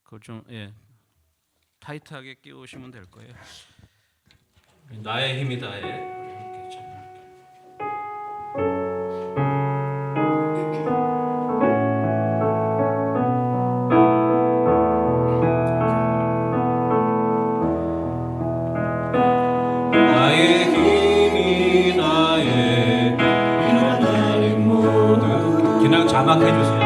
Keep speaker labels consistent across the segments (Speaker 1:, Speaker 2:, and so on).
Speaker 1: 그걸 좀 타이트하게 끼우시면 될 거예요. 나의 힘이다에 이렇게 나의 힘이 나의 나의 모두 그냥 자막해 주세요.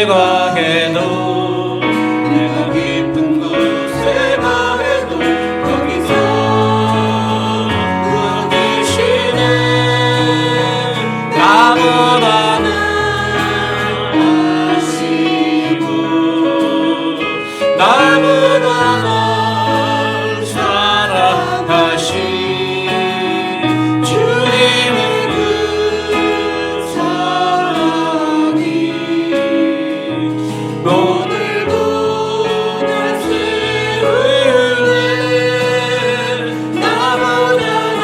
Speaker 1: 가 해도 내가 깊은 곳에 가해도 거기서 그 대신에 나보다 날 아시고 나보다 날 사랑하신 주님의 그 사랑이 오늘도 날 세우네. 나보다 날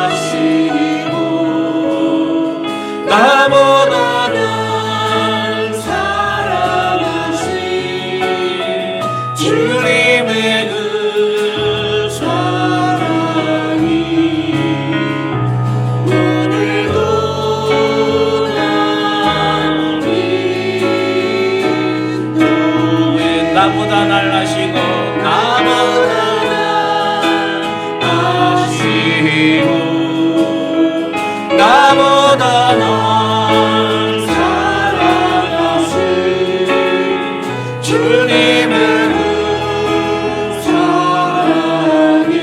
Speaker 1: 아시고 나보다 날 사랑하신 주님의 그 사랑이 오늘도 나보다 날 아시고 나보다 날 아시고 나보다 날 사랑하신 주님의 그 사랑이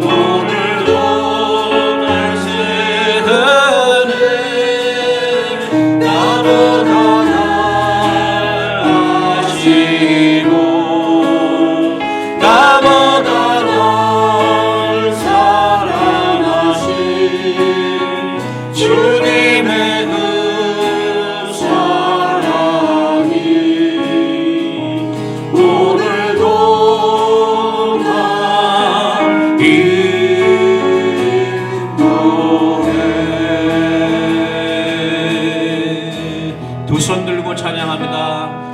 Speaker 1: 오늘도 날 세우네. 나보다 나보다 날 사랑하신 주님의 그 사랑이 오늘도 날 인도해. 두 손 들고 찬양합니다.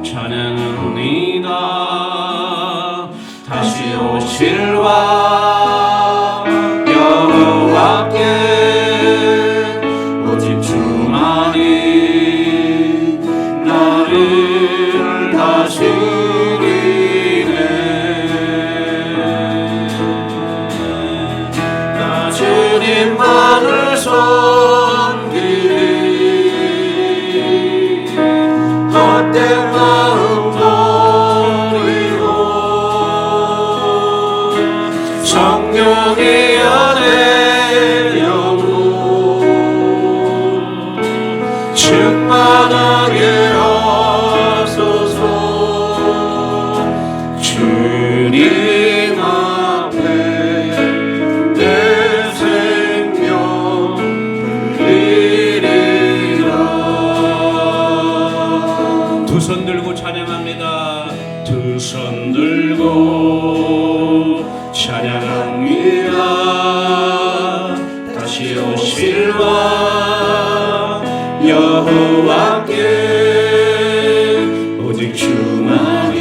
Speaker 1: 찬양합니다. 다시 오실 왕 여호와께 오직 주만이 나를 다스리네. 나 주님만을 섬기리. 헛된 마음 버리고 성령의 안에 영혼 충만하게 하소서. 주님 앞에 내 생명 드리리라. 두 손 들고 찬양합니다. 두 손 들고 찬양합니다. 다시 오실 왕 여호와께 오직 주만이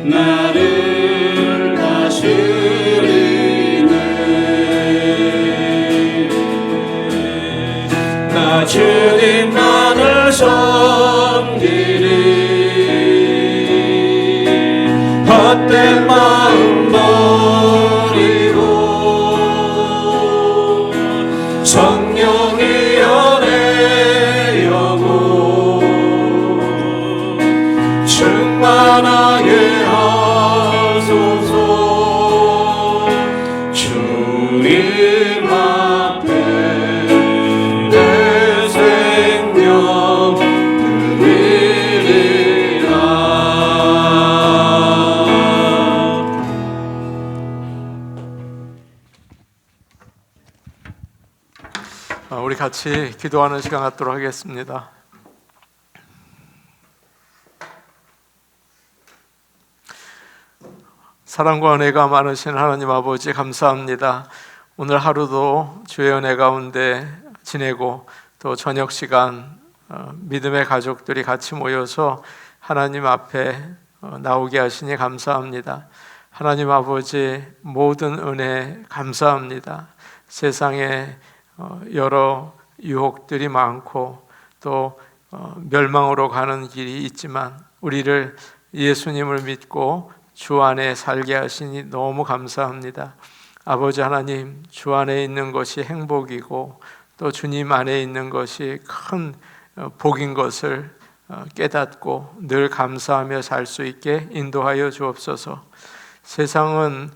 Speaker 1: 나를 다스리네. 나 주님만을 섬기리. 헛된 마음 버리고 성령의 안에 영혼 충만하게
Speaker 2: 주님 앞에 내 생명 드리리라. 우리 같이 기도하는 시간 갖도록 하겠습니다. 사랑과 은혜가 많으신 하나님 아버지, 감사합니다. 오늘 하루도 주의 은혜 가운데 지내고 또 저녁 시간 믿음의 가족들이 같이 모여서 하나님 앞에 나오게 하시니 감사합니다. 하나님 아버지, 모든 은혜 감사합니다. 세상에 여러 유혹들이 많고 또 멸망으로 가는 길이 있지만 우리를 예수님을 믿고 주 안에 살게 하시니 너무 감사합니다. 아버지 하나님, 주 안에 있는 것이 행복이고 또 주님 안에 있는 것이 큰 복인 것을 깨닫고 늘 감사하며 살 수 있게 인도하여 주옵소서. 세상은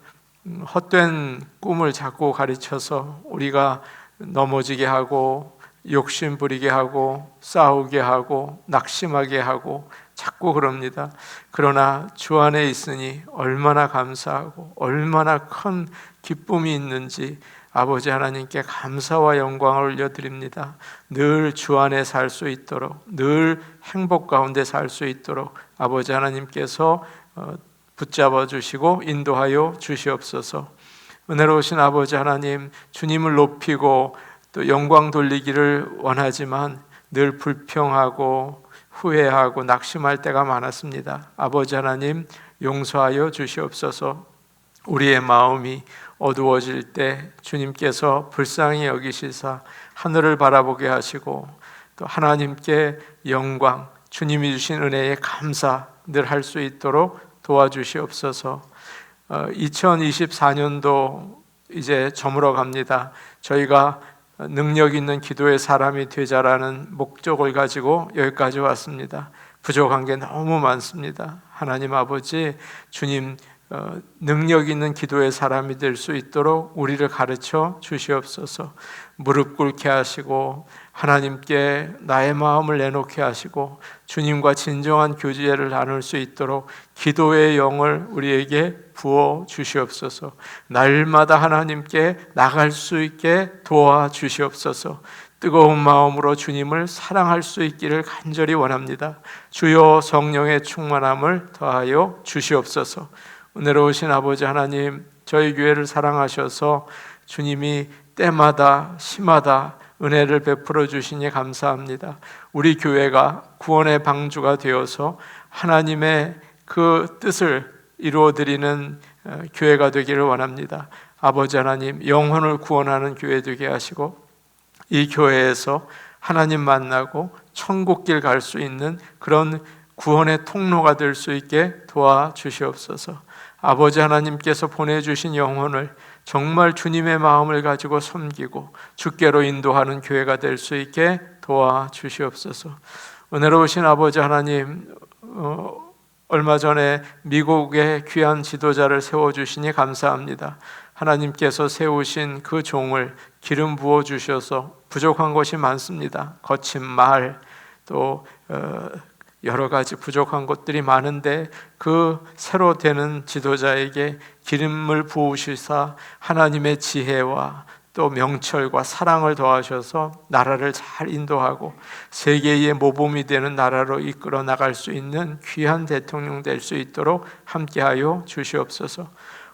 Speaker 2: 헛된 꿈을 자꾸 가르쳐서 우리가 넘어지게 하고 욕심 부리게 하고 싸우게 하고 낙심하게 하고 자꾸 그럽니다. 그러나 주 안에 있으니 얼마나 감사하고 얼마나 큰 기쁨이 있는지 아버지 하나님께 감사와 영광을 올려드립니다. 늘 주 안에 살 수 있도록, 늘 행복 가운데 살 수 있도록 아버지 하나님께서 붙잡아 주시고 인도하여 주시옵소서. 은혜로우신 아버지 하나님, 주님을 높이고 또 영광 돌리기를 원하지만 늘 불평하고 후회하고 낙심할 때가 많았습니다. 아버지 하나님, 용서하여 주시옵소서. 우리의 마음이 어두워질 때 주님께서 불쌍히 여기시사 하늘을 바라보게 하시고 또 하나님께 영광, 주님이 주신 은혜에 감사 늘 할 수 있도록 도와주시옵소서. 2024년도 이제 저물어 갑니다. 저희가 능력 있는 기도의 사람이 되자라는 목적을 가지고 여기까지 왔습니다. 부족한 게 너무 많습니다. 하나님 아버지, 주님 능력 있는 기도의 사람이 될 수 있도록 우리를 가르쳐 주시옵소서. 무릎 꿇게 하시고 하나님께 나의 마음을 내놓게 하시고 주님과 진정한 교제를 나눌 수 있도록 기도의 영을 우리에게 부어 주시옵소서. 날마다 하나님께 나갈 수 있게 도와 주시옵소서. 뜨거운 마음으로 주님을 사랑할 수 있기를 간절히 원합니다. 주여, 성령의 충만함을 더하여 주시옵소서. 은혜로우신 아버지 하나님, 저희 교회를 사랑하셔서 주님이 때마다 시마다 은혜를 베풀어 주시니 감사합니다. 우리 교회가 구원의 방주가 되어서 하나님의 그 뜻을 이루어드리는 교회가 되기를 원합니다. 아버지 하나님, 영혼을 구원하는 교회 되게 하시고 이 교회에서 하나님 만나고 천국길 갈 수 있는 그런 구원의 통로가 될 수 있게 도와주시옵소서. 아버지 하나님께서 보내주신 영혼을 정말 주님의 마음을 가지고 섬기고 주께로 인도하는 교회가 될 수 있게 도와주시옵소서. 은혜로우신 아버지 하나님, 얼마 전에 미국의 귀한 지도자를 세워주시니 감사합니다. 하나님께서 세우신 그 종을 기름 부어주셔서 부족한 것이 많습니다. 거친 말, 또 여러 가지 부족한 것들이 많은데 그 새로 되는 지도자에게 기름을 부으시사 하나님의 지혜와 또 명철과 사랑을 더하셔서 나라를 잘 인도하고 세계의 모범이 되는 나라로 이끌어 나갈 수 있는 귀한 대통령 될 수 있도록 함께하여 주시옵소서.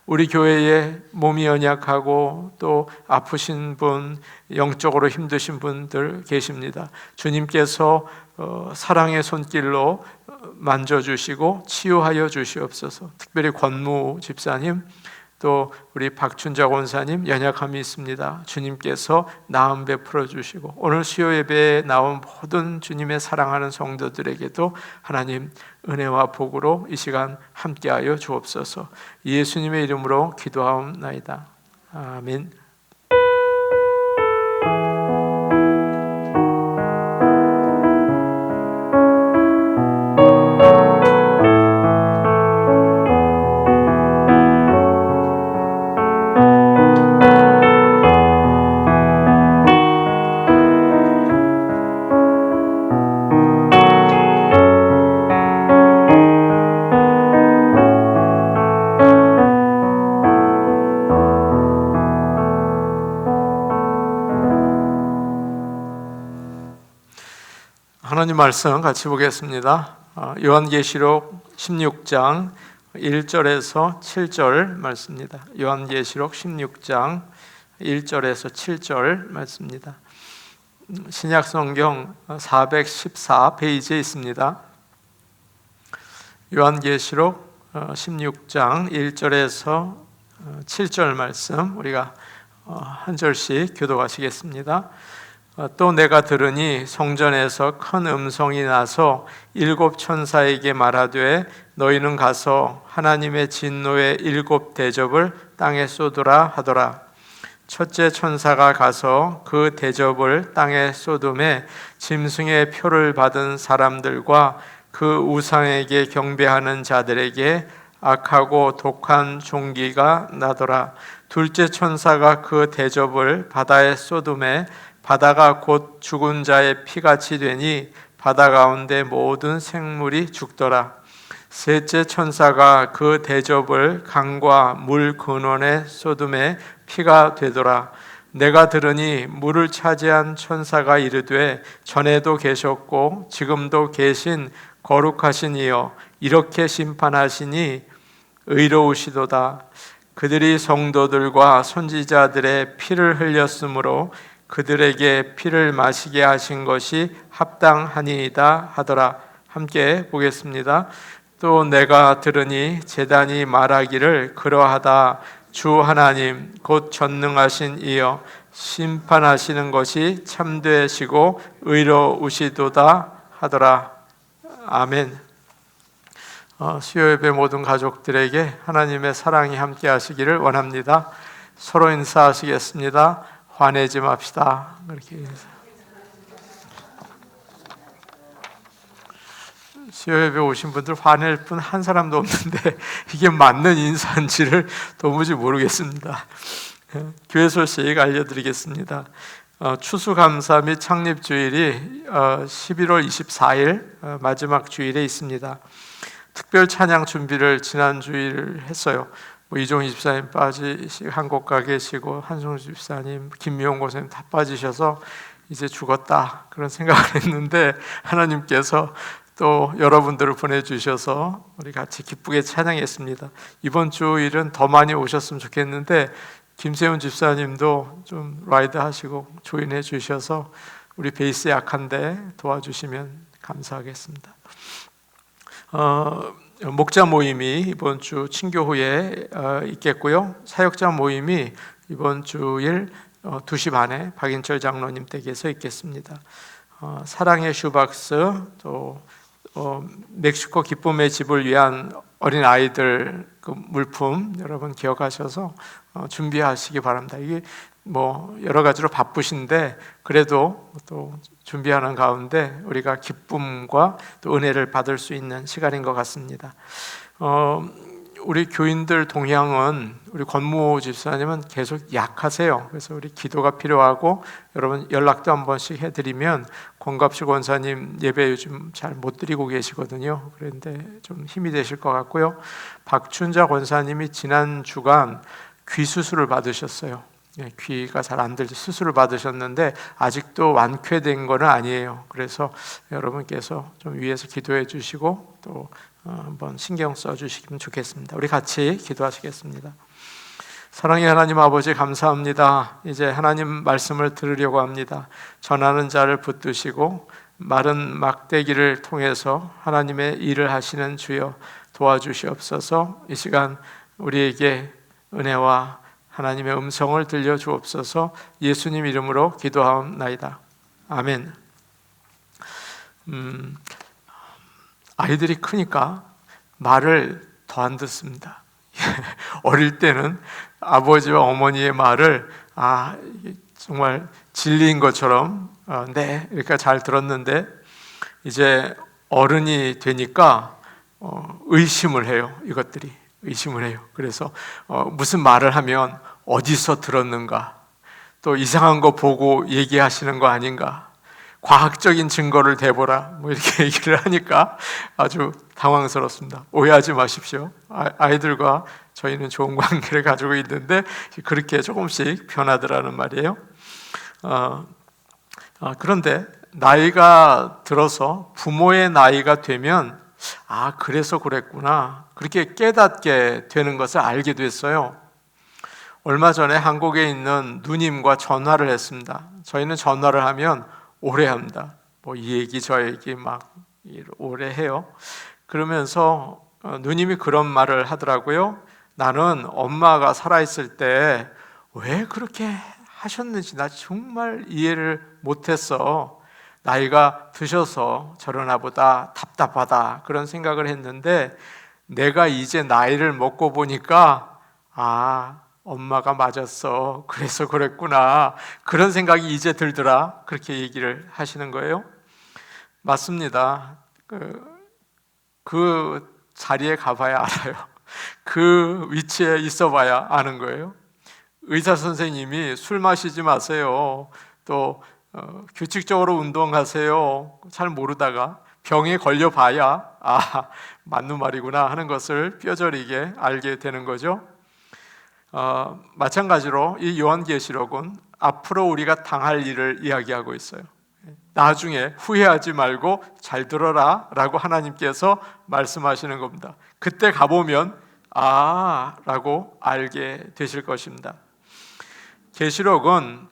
Speaker 2: 우리 교회에 몸이 연약하고 또 아프신 분, 영적으로 힘드신 분들 계십니다. 주님께서 사랑의 손길로 만져주시고 치유하여 주시옵소서. 특별히 권무 집사님, 또 우리 박춘자 권사님 연약함이 있습니다. 주님께서 나음 베풀어 주시고 오늘 수요 예배에 나온 모든 주님의 사랑하는 성도들에게도 하나님 은혜와 복으로 이 시간 함께하여 주옵소서. 예수님의 이름으로 기도하옵나이다. 아멘. 하나님 말씀 같이 보겠습니다. 요한계시록 16장 1절에서 7절 말씀입니다. 요한계시록 16장 1절에서 7절 말씀입니다. 신약성경 414페이지에 있습니다. 요한계시록 16장 1절에서 7절 말씀 우리가 한 절씩 교독하시겠습니다. 또 내가 들으니 성전에서 큰 음성이 나서 7 천사에게 말하되 너희는 가서 하나님의 진노의 7 대접을 땅에 쏟으라 하더라. 첫째 천사가 가서 그 대접을 땅에 쏟음에 짐승의 표를 받은 사람들과 그 우상에게 경배하는 자들에게 악하고 독한 종기가 나더라. 둘째 천사가 그 대접을 바다에 쏟음에 바다가 곧 죽은 자의 피같이 되니 바다 가운데 모든 생물이 죽더라. 셋째 천사가 그 대접을 강과 물 근원에 쏟음에 피가 되더라. 내가 들으니 물을 차지한 천사가 이르되 전에도 계셨고 지금도 계신 거룩하신 이여 이렇게 심판하시니 의로우시도다. 그들이 성도들과 선지자들의 피를 흘렸으므로 그들에게 피를 마시게 하신 것이 합당하니이다 하더라. 함께 보겠습니다. 또 내가 들으니 제단이 말하기를 그러하다. 주 하나님 곧 전능하신 이여 심판하시는 것이 참되시고 의로우시도다 하더라. 아멘. 수요예배 모든 가족들에게 하나님의 사랑이 함께 하시기를 원합니다. 서로 인사하시겠습니다. 화내지 맙시다. 그렇게 인사. 수요예배 오신 분들 화낼 분 한 사람도 없는데 이게 맞는 인사인지를 도무지 모르겠습니다. 교회 소식 알려드리겠습니다. 추수감사 및 창립주일이 11월 24일 마지막 주일에 있습니다. 특별 찬양 준비를 지난 주일 했어요. 이종희 집사님 한국 가 계시고 한송주 집사님, 김미용 고사님 다 빠지셔서 이제 죽었다 그런 생각을 했는데 하나님께서 또 여러분들을 보내주셔서 우리 같이 기쁘게 찬양했습니다. 이번 주일은 더 많이 오셨으면 좋겠는데 김세훈 집사님도 좀 라이드 하시고 조인해 주셔서 우리 베이스 약한데 도와주시면 감사하겠습니다. 목자 모임이 이번 주 친교 후에 있겠고요. 사역자 모임이 이번 주일 2시 반에 박인철 장로님 댁에서 있겠습니다. 사랑의 슈박스 또 멕시코 기쁨의 집을 위한 어린 아이들 그 물품 여러분 기억하셔서 준비하시기 바랍니다. 이게 여러 가지로 바쁘신데 그래도 또 준비하는 가운데 우리가 기쁨과 또 은혜를 받을 수 있는 시간인 것 같습니다. 우리 교인들 동향은 우리 권모 집사님은 계속 약하세요. 그래서 우리 기도가 필요하고 여러분 연락도 한 번씩 해드리면 권갑식 원사님 예배 요즘 잘 못 드리고 계시거든요. 그런데 좀 힘이 되실 것 같고요. 박춘자 권사님이 지난 주간 귀 수술을 받으셨어요. 귀가 잘 안 들죠. 수술을 받으셨는데 아직도 완쾌된 건 아니에요. 그래서 여러분께서 좀 위에서 기도해 주시고 또 한번 신경 써 주시면 좋겠습니다. 우리 같이 기도하시겠습니다. 사랑의 하나님 아버지 감사합니다. 이제 하나님 말씀을 들으려고 합니다. 전하는 자를 붙드시고 마른 막대기를 통해서 하나님의 일을 하시는 주여 도와주시옵소서. 이 시간 우리에게 은혜와 하나님의 음성을 들려주옵소서. 예수님 이름으로 기도하옵나이다. 아멘. 아이들이 크니까 말을 더 안 듣습니다. 어릴 때는 아버지와 어머니의 말을 정말 진리인 것처럼 네 이렇게 잘 들었는데 이제 어른이 되니까 의심을 해요. 이것들이 의심을 해요. 그래서 무슨 말을 하면 어디서 들었는가, 또 이상한 거 보고 얘기하시는 거 아닌가, 과학적인 증거를 대보라 이렇게 얘기를 하니까 아주 당황스럽습니다. 오해하지 마십시오. 아이들과 저희는 좋은 관계를 가지고 있는데 그렇게 조금씩 변하더라는 말이에요. 그런데 나이가 들어서 부모의 나이가 되면 그래서 그랬구나, 그렇게 깨닫게 되는 것을 알게 됐어요. 얼마 전에 한국에 있는 누님과 전화를 했습니다. 저희는 전화를 하면 오래 합니다. 이 얘기 저 얘기 막 오래 해요. 그러면서 누님이 그런 말을 하더라고요. 나는 엄마가 살아있을 때 왜 그렇게 하셨는지 나 정말 이해를 못했어. 나이가 드셔서 저러나 보다, 답답하다, 그런 생각을 했는데 내가 이제 나이를 먹고 보니까 엄마가 맞았어, 그래서 그랬구나, 그런 생각이 이제 들더라, 그렇게 얘기를 하시는 거예요. 맞습니다. 그 자리에 가봐야 알아요. 그 위치에 있어봐야 아는 거예요. 의사 선생님이 술 마시지 마세요, 또 규칙적으로 운동하세요, 잘 모르다가 병에 걸려봐야 맞는 말이구나 하는 것을 뼈저리게 알게 되는 거죠. 마찬가지로 이 요한계시록은 앞으로 우리가 당할 일을 이야기하고 있어요. 나중에 후회하지 말고 잘 들어라 라고 하나님께서 말씀하시는 겁니다. 그때 가보면 라고 알게 되실 것입니다. 계시록은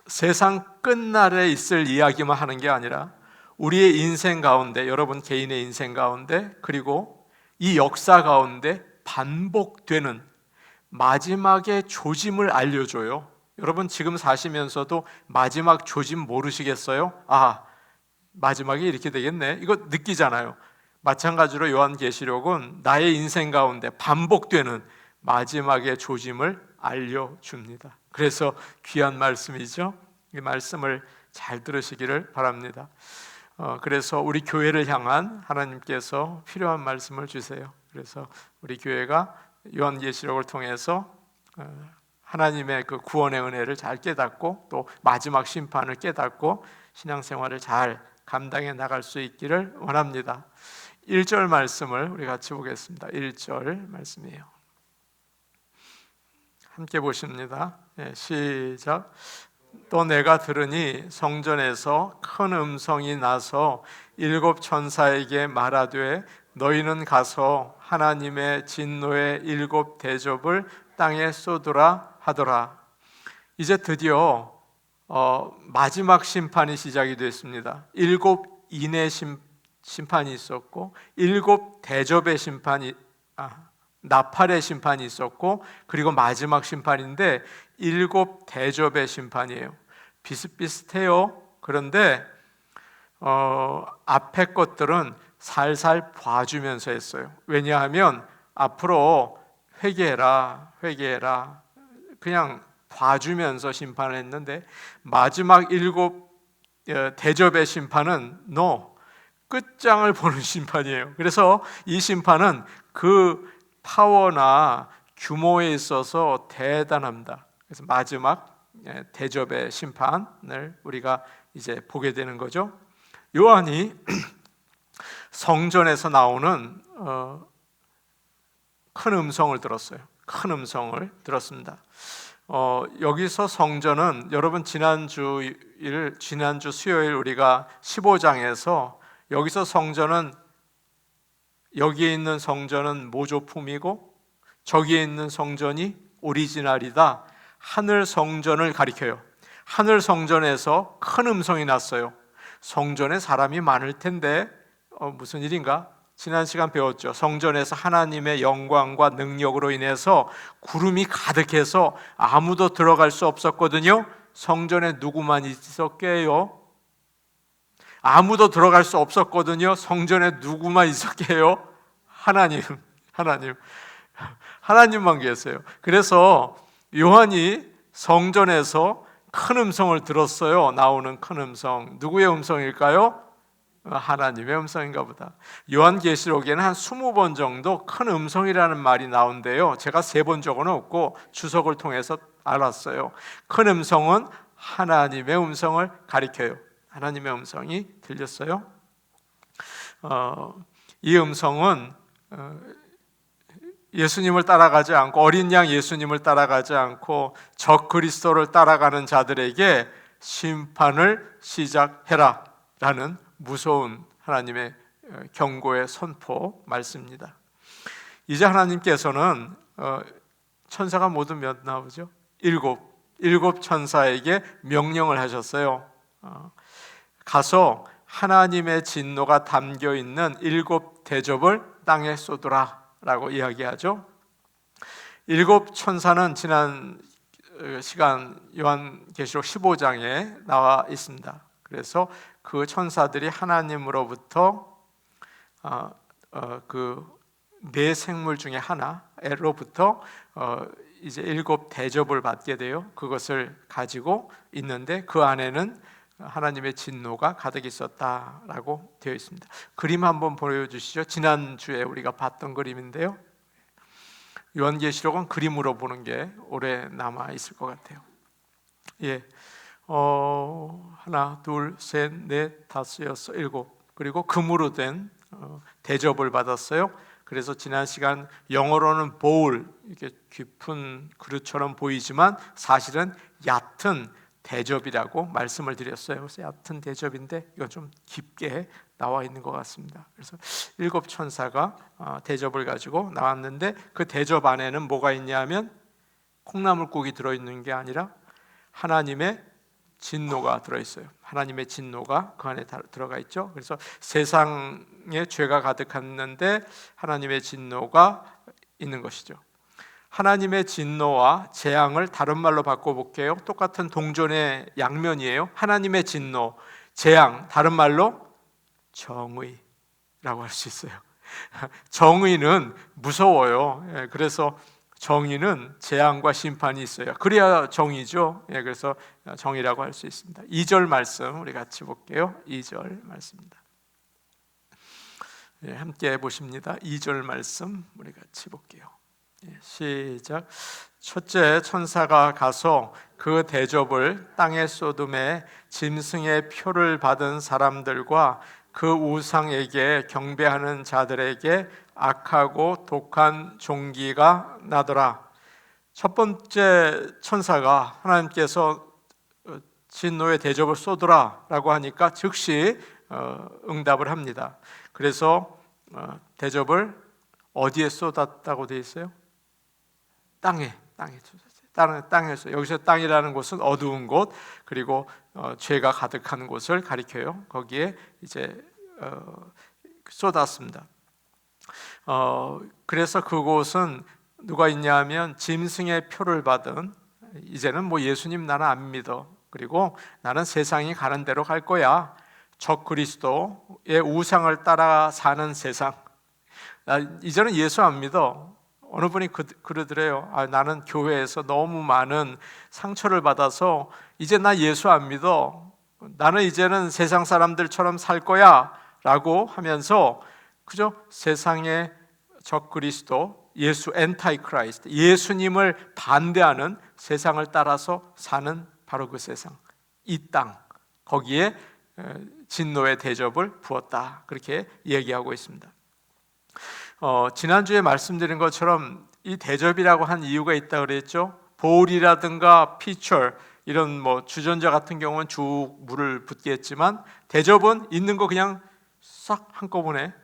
Speaker 2: 세상 끝날에 있을 이야기만 하는 게 아니라 우리의 인생 가운데, 여러분 개인의 인생 가운데, 그리고 이 역사 가운데 반복되는 마지막의 조짐을 알려줘요. 여러분 지금 사시면서도 마지막 조짐 모르시겠어요? 마지막이 이렇게 되겠네, 이거 느끼잖아요. 마찬가지로 요한계시록은 나의 인생 가운데 반복되는 마지막의 조짐을 알려줍니다. 그래서 귀한 말씀이죠. 이 말씀을 잘 들으시기를 바랍니다. 그래서 우리 교회를 향한 하나님께서 필요한 말씀을 주세요. 그래서 우리 교회가 요한계시록을 통해서 하나님의 그 구원의 은혜를 잘 깨닫고 또 마지막 심판을 깨닫고 신앙생활을 잘 감당해 나갈 수 있기를 원합니다. 1절 말씀을 우리 같이 보겠습니다. 1절 말씀이에요. 함께 보십니다. 시작. 또 내가 들으니 성전에서 큰 음성이 나서 7 천사에게 말하되 너희는 가서 하나님의 진노의 7 대접을 땅에 쏟으라 하더라. 이제 드디어 마지막 심판이 시작이 됐습니다. 7 인의 심판이 있었고 7 대접의 심판이 나팔의 심판이 있었고 그리고 마지막 심판인데 7 대접의 심판이에요. 비슷비슷해요. 그런데 앞에 것들은 살살 봐주면서 했어요. 왜냐하면 앞으로 회개해라 그냥 봐주면서 심판을 했는데 마지막 7 대접의 심판은 끝장을 보는 심판이에요. 그래서 이 심판은 그 파워나 규모에 있어서 대단합니다. 그래서 마지막 대접의 심판을 우리가 이제 보게 되는 거죠. 요한이 성전에서 나오는 큰 음성을 들었어요. 큰 음성을 들었습니다. 여기서 성전은 여러분 지난주 수요일 우리가 15장에서 여기서 성전은 여기에 있는 성전은 모조품이고 저기에 있는 성전이 오리지널이다, 하늘 성전을 가리켜요. 하늘 성전에서 큰 음성이 났어요. 성전에 사람이 많을 텐데 무슨 일인가? 지난 시간 배웠죠. 성전에서 하나님의 영광과 능력으로 인해서 구름이 가득해서 아무도 들어갈 수 없었거든요. 성전에 누구만 있었게요? 아무도 들어갈 수 없었거든요. 성전에 누구만 있었게요? 하나님만 계세요. 그래서 요한이 성전에서 큰 음성을 들었어요. 나오는 큰 음성, 누구의 음성일까요? 하나님의 음성인가 보다. 요한계시록에는 한 20번 정도 큰 음성이라는 말이 나온대요. 제가 3번 적어는 없고 주석을 통해서 알았어요. 큰 음성은 하나님의 음성을 가리켜요. 하나님의 음성이 들렸어요. 이 음성은 예수님을 따라가지 않고 어린 양 예수님을 따라가지 않고 적 그리스도를 따라가는 자들에게 심판을 시작해라 라는 무서운 하나님의 경고의 선포 말씀입니다. 이제 하나님께서는 천사가 모두 몇 나오죠? 일곱 천사에게 명령을 하셨어요. 가서 하나님의 진노가 담겨 있는 7 대접을 땅에 쏟으라 라고 이야기하죠. 7 천사는 지난 시간 요한계시록 15장에 나와 있습니다. 그래서 그 천사들이 하나님으로부터 그 네 생물 중에 하나로부터 이제 7 대접을 받게 돼요. 그것을 가지고 있는데 그 안에는 하나님의 진노가 가득 있었다라고 되어 있습니다. 그림 한번 보여주시죠. 지난주에 우리가 봤던 그림인데요. 요한계시록은 그림으로 보는 게 오래 남아 있을 것 같아요. 예, 하나, 둘, 셋, 넷, 다섯, 여섯, 일곱. 그리고 금으로 된 대접을 받았어요. 그래서 지난 시간 영어로는 bowl, 이렇게 깊은 그릇처럼 보이지만 사실은 얕은 대접이라고 말씀을 드렸어요. 그래서 얕은 대접인데 이건 좀 깊게 나와 있는 것 같습니다. 그래서 7 천사가 대접을 가지고 나왔는데 그 대접 안에는 뭐가 있냐면 콩나물국이 들어있는 게 아니라 하나님의 진노가 들어있어요. 하나님의 진노가 그 안에 들어가 있죠. 그래서 세상에 죄가 가득했는데 하나님의 진노가 있는 것이죠. 하나님의 진노와 재앙을 다른 말로 바꿔볼게요. 똑같은 동전의 양면이에요. 하나님의 진노, 재앙, 다른 말로 정의라고 할 수 있어요. 정의는 무서워요. 그래서 정의는 재앙과 심판이 있어요. 그래야 정의죠. 그래서 정의라고 할 수 있습니다. 2절 말씀 우리 같이 볼게요. 2절 말씀입니다. 함께 보십니다. 2절 말씀 우리 같이 볼게요. 시작. 첫째 천사가 가서 그 대접을 땅에 쏟음에 짐승의 표를 받은 사람들과 그 우상에게 경배하는 자들에게 악하고 독한 종기가 나더라. 첫 번째 천사가 하나님께서 진노의 대접을 쏟으라 라고 하니까 즉시 응답을 합니다. 그래서 대접을 어디에 쏟았다고 되어 있어요? 땅에서. 여기서 땅이라는 곳은 어두운 곳, 그리고 죄가 가득한 곳을 가리켜요. 거기에 이제 쏟았습니다. 그래서 그곳은 누가 있냐면 짐승의 표를 받은, 이제는 뭐 예수님 나는 안 믿어, 그리고 나는 세상이 가는 대로 갈 거야, 적 그리스도의 우상을 따라 사는 세상, 이제는 예수 안 믿어. 어느 분이 그러더래요. 나는 교회에서 너무 많은 상처를 받아서 이제 나 예수 안 믿어, 나는 이제는 세상 사람들처럼 살 거야 라고 하면서 그죠? 세상의 적 그리스도, 예수 엔타이 크라이스트, 예수님을 반대하는 세상을 따라서 사는 바로 그 세상, 이 땅, 거기에 진노의 대접을 부었다, 그렇게 얘기하고 있습니다. 지난주에 말씀드린 것처럼 이 대접이라고 한 이유가 있다 그랬죠. 보울이라든가 피처, 이런 뭐 주전자 같은 경우는 쭉 물을 붓게 했지만 대접은 있는 거 그냥 싹 한꺼번에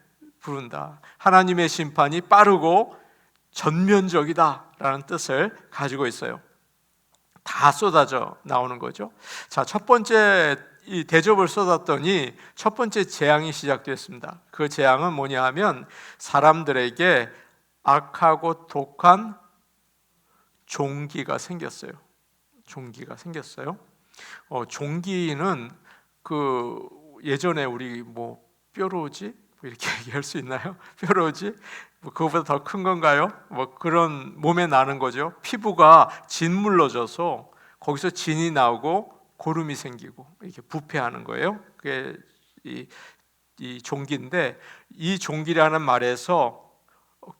Speaker 2: 부른다. 하나님의 심판이 빠르고 전면적이다라는 뜻을 가지고 있어요. 다 쏟아져 나오는 거죠. 자, 첫 번째 이 대접을 쏟았더니 첫 번째 재앙이 시작됐습니다. 그 재앙은 뭐냐 하면 사람들에게 악하고 독한 종기가 생겼어요. 종기가 생겼어요. 종기는 그 예전에 우리 뭐 뾰루지 이렇게 얘기할 수 있나요? 뾰루지? 뭐 그거보다 더 큰 건가요? 뭐 그런 몸에 나는 거죠. 피부가 짓물러져서 거기서 진이 나오고 고름이 생기고 이렇게 부패하는 거예요. 그게 이 종기인데, 이 종기라는 말에서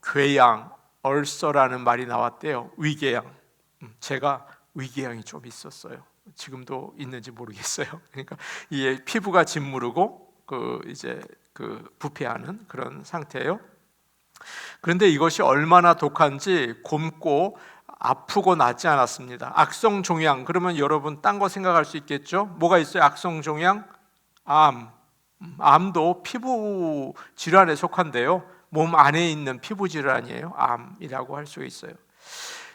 Speaker 2: 궤양, 얼서라는 말이 나왔대요. 위궤양. 제가 위궤양이 좀 있었어요. 지금도 있는지 모르겠어요. 그러니까 이 피부가 짓무르고 이제 부패하는 그런 상태예요. 그런데 이것이 얼마나 독한지 곰고 아프고 낫지 않았습니다. 악성종양, 그러면 여러분 딴 거 생각할 수 있겠죠? 뭐가 있어요? 악성종양? 암도 피부 질환에 속한데요, 몸 안에 있는 피부 질환이에요. 암이라고 할 수 있어요.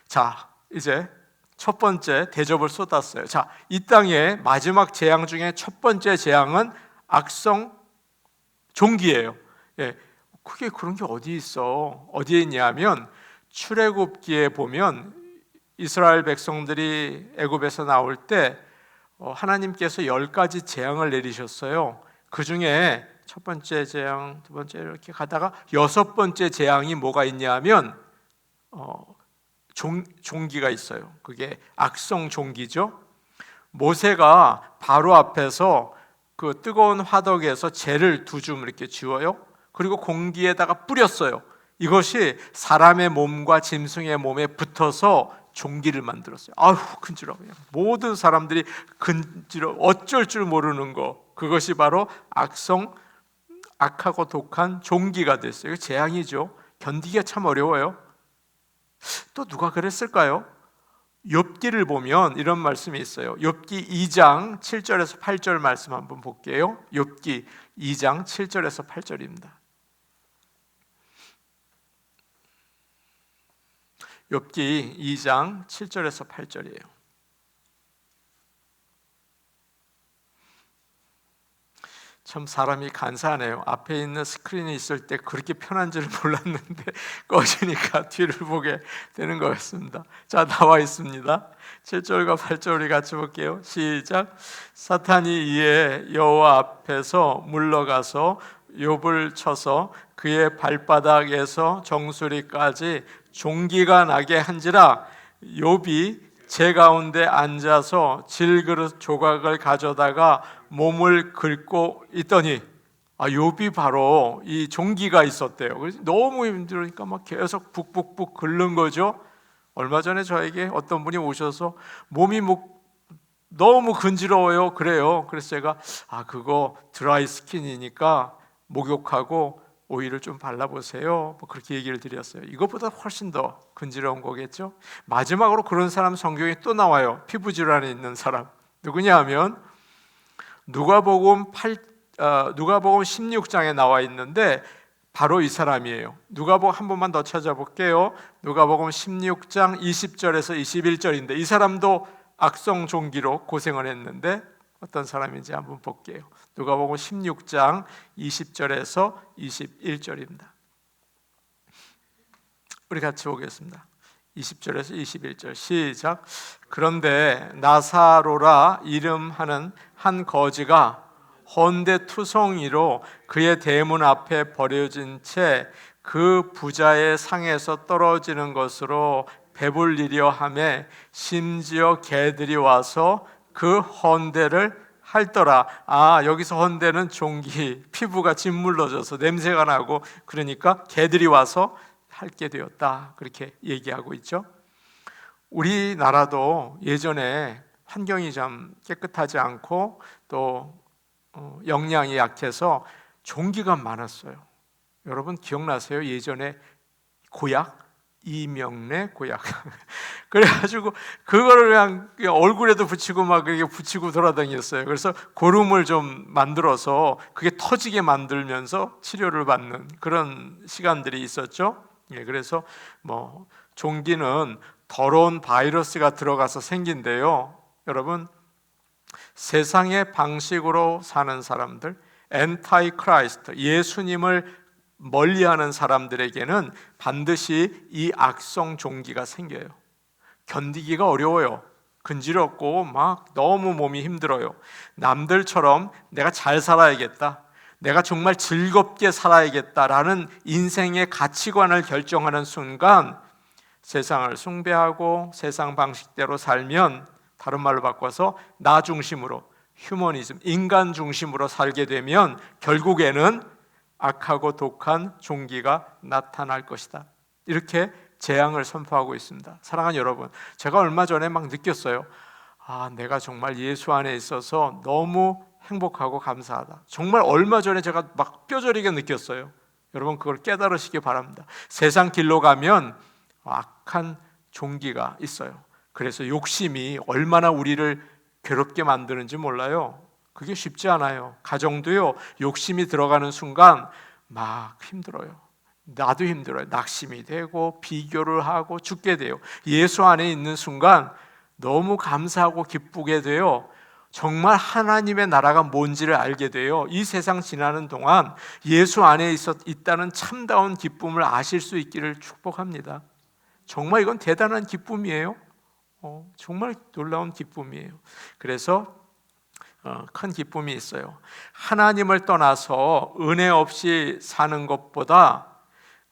Speaker 2: 자, 이제 첫 번째 대접을 쏟았어요. 자, 이 땅의 마지막 재앙 중에 첫 번째 재앙은 악성 종기예요. 예, 그게 그런 게 어디 있어? 어디에 있냐면 출애굽기에 보면 이스라엘 백성들이 애굽에서 나올 때 하나님께서 10가지 재앙을 내리셨어요. 그 중에 첫 번째 재앙, 두 번째 이렇게 가다가 여섯 번째 재앙이 뭐가 있냐면 종기가 있어요. 그게 악성 종기죠. 모세가 바로 앞에서 그 뜨거운 화덕에서 재를 2줌 이렇게 지워요. 그리고 공기에다가 뿌렸어요. 이것이 사람의 몸과 짐승의 몸에 붙어서 종기를 만들었어요. 아휴, 근지러워. 모든 사람들이 근지러워 어쩔 줄 모르는 거, 그것이 바로 악하고 독한 종기가 됐어요. 이거 재앙이죠. 견디기가 참 어려워요. 또 누가 그랬을까요? 욥기를 보면 이런 말씀이 있어요. 욥기 2장 7절에서 8절 말씀 한번 볼게요. 욥기 2장 7절에서 8절입니다. 욥기 2장 7절에서 8절이에요. 참 사람이 간사하네요. 앞에 있는 스크린이 있을 때 그렇게 편한 줄 몰랐는데 꺼지니까 뒤를 보게 되는 것 같습니다. 자, 나와 있습니다. 7절과 8절 우리 같이 볼게요. 시작. 사탄이 이에 여호와 앞에서 물러가서 욥을 쳐서 그의 발바닥에서 정수리까지 종기가 나게 한지라. 욥이 제 가운데 앉아서 질그릇 조각을 가져다가 몸을 긁고 있더니, 욥이 바로 이 종기가 있었대요. 그래서 너무 힘들으니까 막 계속 북북북 긁는 거죠. 얼마 전에 저에게 어떤 분이 오셔서 몸이 너무 근지러워요 그래요. 그래서 제가 그거 드라이 스킨이니까 목욕하고 오일을 좀 발라보세요, 그렇게 얘기를 드렸어요. 이것보다 훨씬 더 근지러운 거겠죠. 마지막으로 그런 사람 성경에 또 나와요. 피부 질환에 있는 사람 누구냐 하면 누가복음 16장에 나와 있는데 바로 이 사람이에요. 누가복음 한 번만 더 찾아볼게요. 누가복음 16장 20절에서 21절인데 이 사람도 악성 종기로 고생을 했는데 어떤 사람인지 한번 볼게요. 누가복음 16장 20절에서 21절입니다. 우리 같이 보겠습니다. 20절에서 21절 시작. 그런데 나사로라 이름하는 한 거지가 헌데투성이로 그의 대문 앞에 버려진 채 그 부자의 상에서 떨어지는 것으로 배불리려 하매 심지어 개들이 와서 그 헌데를 핥더라. 여기서 헌데는 종기, 피부가 짓물러져서 냄새가 나고 그러니까 개들이 와서 핥게 되었다, 그렇게 얘기하고 있죠. 우리나라도 예전에 환경이 좀 깨끗하지 않고 또 영양이 약해서 종기가 많았어요. 여러분 기억나세요? 예전에 고약? 이명래 고약 그래가지고 그거를 그냥 얼굴에도 붙이고 막 그렇게 붙이고 돌아다녔어요. 그래서 고름을 좀 만들어서 그게 터지게 만들면서 치료를 받는 그런 시간들이 있었죠. 그래서 종기는 더러운 바이러스가 들어가서 생긴데요. 여러분, 세상의 방식으로 사는 사람들, 엔타이 크라이스트, 예수님을 멀리하는 사람들에게는 반드시 이 악성 종기가 생겨요. 견디기가 어려워요. 근지럽고 막 너무 몸이 힘들어요. 남들처럼 내가 잘 살아야겠다, 내가 정말 즐겁게 살아야겠다라는 인생의 가치관을 결정하는 순간 세상을 숭배하고 세상 방식대로 살면, 다른 말로 바꿔서 나 중심으로, 휴머니즘, 인간 중심으로 살게 되면 결국에는 악하고 독한 종기가 나타날 것이다, 이렇게 재앙을 선포하고 있습니다. 사랑하는 여러분, 제가 얼마 전에 막 느꼈어요. 내가 정말 예수 안에 있어서 너무 행복하고 감사하다. 정말 얼마 전에 제가 막 뼈저리게 느꼈어요. 여러분 그걸 깨달으시기 바랍니다. 세상 길로 가면 악한 종기가 있어요. 그래서 욕심이 얼마나 우리를 괴롭게 만드는지 몰라요. 그게 쉽지 않아요. 가정도요, 욕심이 들어가는 순간 막 힘들어요. 나도 힘들어요. 낙심이 되고 비교를 하고 죽게 돼요. 예수 안에 있는 순간 너무 감사하고 기쁘게 돼요. 정말 하나님의 나라가 뭔지를 알게 돼요. 이 세상 지나는 동안 예수 안에 있다는 참다운 기쁨을 아실 수 있기를 축복합니다. 정말 이건 대단한 기쁨이에요. 정말 놀라운 기쁨이에요. 그래서 큰 기쁨이 있어요. 하나님을 떠나서 은혜 없이 사는 것보다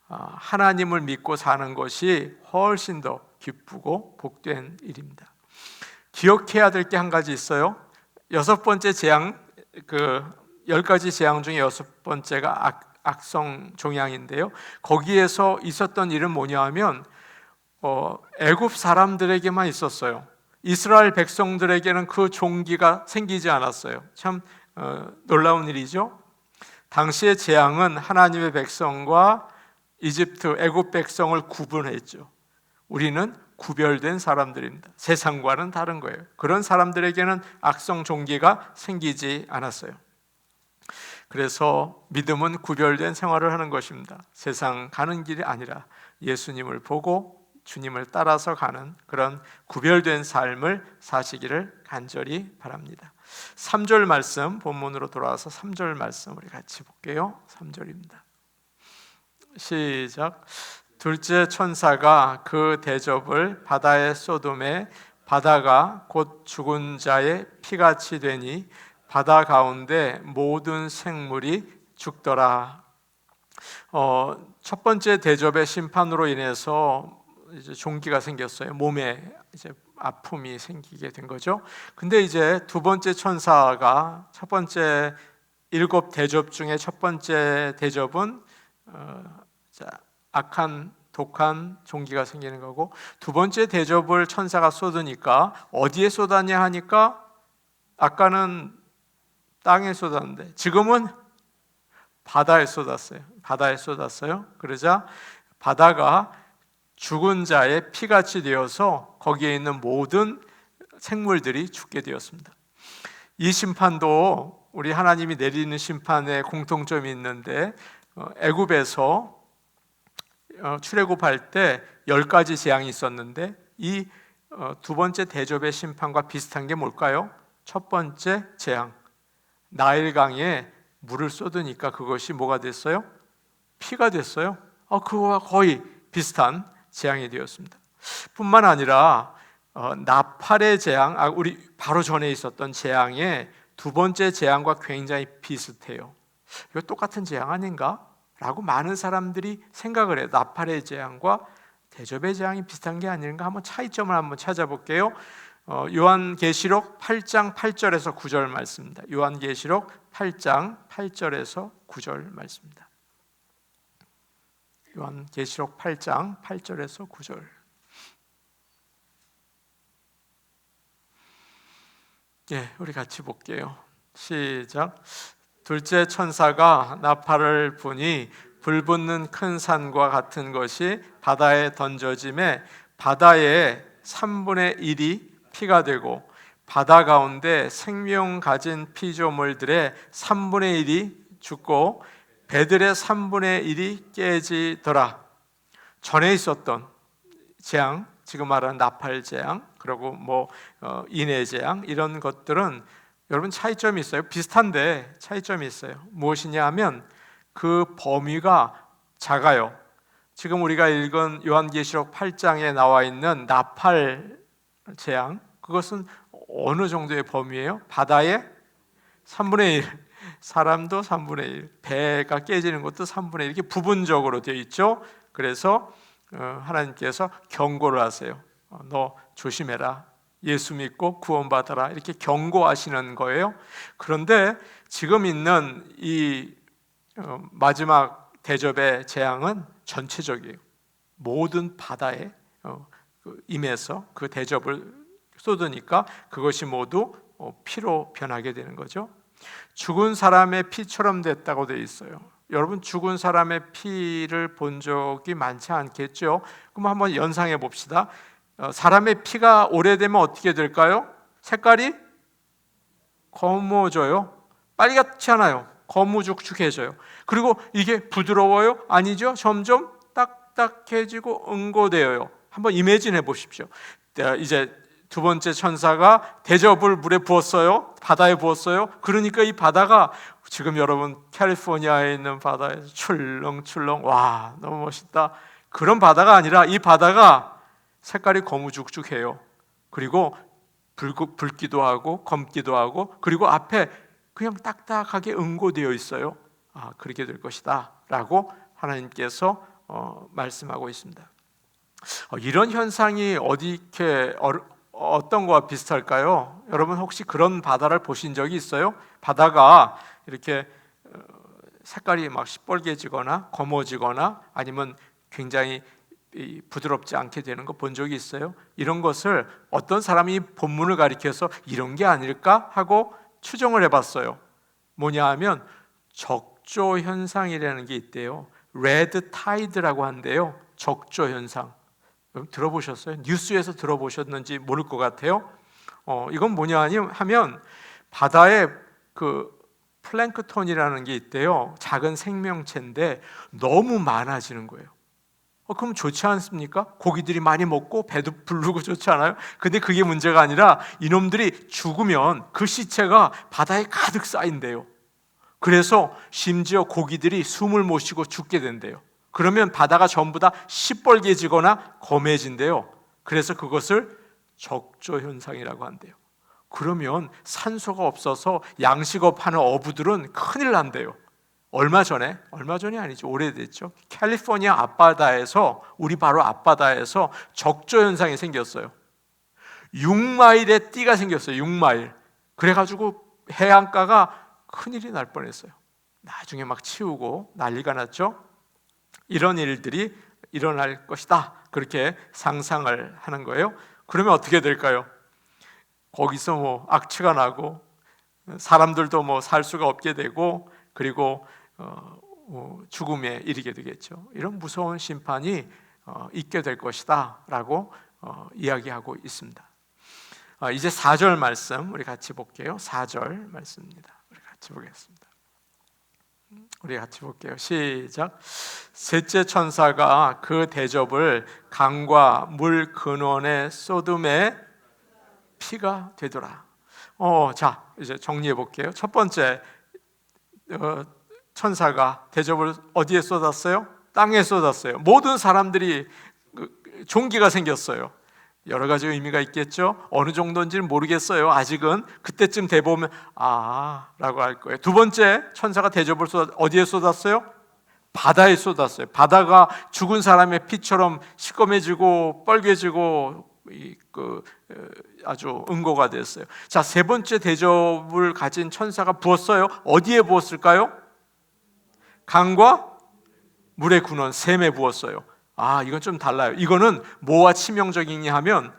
Speaker 2: 하나님을 믿고 사는 것이 훨씬 더 기쁘고 복된 일입니다. 기억해야 될 게 한 가지 있어요. 6번째 재앙, 10가지 재앙 중에 6번째가 악성 종양인데요. 거기에서 있었던 일은 뭐냐 하면 애굽 사람들에게만 있었어요. 이스라엘 백성들에게는 그 종기가 생기지 않았어요. 참 놀라운 일이죠. 당시의 재앙은 하나님의 백성과 이집트, 애굽 백성을 구분했죠. 우리는 구별된 사람들입니다. 세상과는 다른 거예요. 그런 사람들에게는 악성 종기가 생기지 않았어요. 그래서 믿음은 구별된 생활을 하는 것입니다. 세상 가는 길이 아니라 예수님을 보고 주님을 따라서 가는 그런 구별된 삶을 사시기를 간절히 바랍니다. 3절 말씀, 본문으로 돌아와서 3절 말씀 우리 같이 볼게요. 3절입니다. 시작. 둘째 천사가 그 대접을 바다에 쏟음에 바다가 곧 죽은 자의 피같이 되니 바다 가운데 모든 생물이 죽더라. 첫 번째 대접의 심판으로 인해서 이제 종기가 생겼어요. 몸에 이제 아픔이 생기게 된 거죠. 근데 이제 두 번째 천사가 첫 번째 7 대접 중에 첫 번째 대접은 악한 독한 종기가 생기는 거고, 두 번째 대접을 천사가 쏟으니까 어디에 쏟았냐 하니까 아까는 땅에 쏟았는데 지금은 바다에 쏟았어요. 바다에 쏟았어요. 그러자 바다가 죽은 자의 피같이 되어서 거기에 있는 모든 생물들이 죽게 되었습니다. 이 심판도 우리 하나님이 내리는 심판에 공통점이 있는데, 애굽에서 출애굽할 때 10가지 재앙이 있었는데 이 두 번째 대접의 심판과 비슷한 게 뭘까요? 첫 번째 재앙, 나일강에 물을 쏟으니까 그것이 뭐가 됐어요? 피가 됐어요. 그거와 거의 비슷한 재앙이 되었습니다. 뿐만 아니라 나팔의 재앙, 우리 바로 전에 있었던 재앙의 두 번째 재앙과 굉장히 비슷해요. 이거 똑같은 재앙 아닌가? 라고 많은 사람들이 생각을 해요. 나팔의 재앙과 대접의 재앙이 비슷한 게 아닌가? 한번 차이점을 한번 찾아볼게요. 요한계시록 8장 8절에서 9절 말씀입니다. 요한계시록 8장 8절에서 9절 말씀입니다. 요한계시록 8장 8절에서 9절. 우리 같이 볼게요. 시작. 둘째 천사가 나팔을 부니 불붙는 큰 산과 같은 것이 바다에 던져짐에 바다의 3분의 1이 피가 되고 바다 가운데 생명 가진 피조물들의 3분의 1이 죽고 배들의 3분의 1이 깨지더라. 전에 있었던 재앙, 지금 말하는 나팔 재앙, 그리고 인해 재앙, 이런 것들은 여러분 차이점이 있어요. 비슷한데 차이점이 있어요. 무엇이냐 하면 그 범위가 작아요. 지금 우리가 읽은 요한계시록 8장에 나와 있는 나팔 재앙, 그것은 어느 정도의 범위예요? 바다의 3분의 1, 사람도 3분의 1, 배가 깨지는 것도 3분의 1, 이렇게 부분적으로 되어 있죠. 그래서 하나님께서 경고를 하세요. 너 조심해라. 예수 믿고 구원받아라. 이렇게 경고하시는 거예요. 그런데 지금 있는 이 마지막 대접의 재앙은 전체적이에요. 모든 바다에 임해서 그 대접을 쏟으니까 그것이 모두 피로 변하게 되는 거죠. 죽은 사람의 피처럼 됐다고 되어 있어요. 여러분, 죽은 사람의 피를 본 적이 많지 않겠죠? 그럼 한번 연상해 봅시다. 사람의 피가 오래되면 어떻게 될까요? 색깔이 검어져요. 빨갛지 않아요. 거무죽죽해져요. 그리고 이게 부드러워요? 아니죠. 점점 딱딱해지고 응고되어요. 한번 이매진해 보십시오. 이제 두 번째 천사가 대접을 물에 부었어요. 바다에 부었어요. 그러니까 이 바다가 지금 여러분 캘리포니아에 있는 바다에서 출렁출렁, 와 너무 멋있다, 그런 바다가 아니라 이 바다가 색깔이 거무죽죽해요. 그리고 붉기도 하고 검기도 하고, 그리고 앞에 그냥 딱딱하게 응고되어 있어요. 그렇게 될 것이다 라고 하나님께서 말씀하고 있습니다. 이런 현상이 어떤 거와 비슷할까요? 여러분 혹시 그런 바다를 보신 적이 있어요? 바다가 이렇게 색깔이 막 시뻘개지거나 검어지거나 아니면 굉장히 부드럽지 않게 되는 거 본 적이 있어요? 이런 것을 어떤 사람이 본문을 가리켜서 이런 게 아닐까 하고 추정을 해봤어요. 뭐냐 하면 적조 현상이라는 게 있대요. 레드 타이드라고 한대요. 적조 현상. 들어보셨어요? 뉴스에서 들어보셨는지 모를 것 같아요. 이건 뭐냐 하면 바다에 그 플랭크톤이라는 게 있대요. 작은 생명체인데 너무 많아지는 거예요. 그럼 좋지 않습니까? 고기들이 많이 먹고 배도 부르고 좋지 않아요? 근데 그게 문제가 아니라 이놈들이 죽으면 그 시체가 바다에 가득 쌓인대요. 그래서 심지어 고기들이 숨을 못 쉬고 죽게 된대요. 그러면 바다가 전부 다 시뻘개지거나 검해진대요. 그래서 그것을 적조 현상이라고 한대요. 그러면 산소가 없어서 양식업하는 어부들은 큰일 난대요. 얼마 전이 아니죠, 오래됐죠. 캘리포니아 앞바다에서, 우리 바로 앞바다에서 적조 현상이 생겼어요. 6마일의 띠가 생겼어요. 6마일. 그래가지고 해안가가 큰일이 날 뻔했어요. 나중에 막 치우고 난리가 났죠. 이런 일들이 일어날 것이다, 그렇게 상상을 하는 거예요. 그러면 어떻게 될까요? 거기서 뭐 악취가 나고 사람들도 살 수가 없게 되고, 그리고 죽음에 이르게 되겠죠. 이런 무서운 심판이 있게 될 것이다 라고 이야기하고 있습니다. 이제 4절 말씀 우리 같이 볼게요. 4절 말씀입니다. 우리 같이 보겠습니다. 우리 같이 볼게요. 시작. 셋째 천사가 그 대접을 강과 물 근원에 쏟음에 피가 되더라. 자, 이제 정리해 볼게요. 첫 번째, 천사가 대접을 어디에 쏟았어요? 땅에 쏟았어요. 모든 사람들이 종기가 생겼어요. 여러 가지 의미가 있겠죠. 어느 정도인지는 모르겠어요. 아직은. 그때쯤 돼 보면 라고 할 거예요. 두 번째, 천사가 대접을 어디에 쏟았어요? 바다에 쏟았어요. 바다가 죽은 사람의 피처럼 시꺼매지고 뻘개지고 아주 응고가 됐어요. 자, 세 번째 대접을 가진 천사가 부었어요. 어디에 부었을까요? 강과 물의 근원 샘에 부었어요. 이건 좀 달라요. 이거는 뭐와 치명적이냐 하면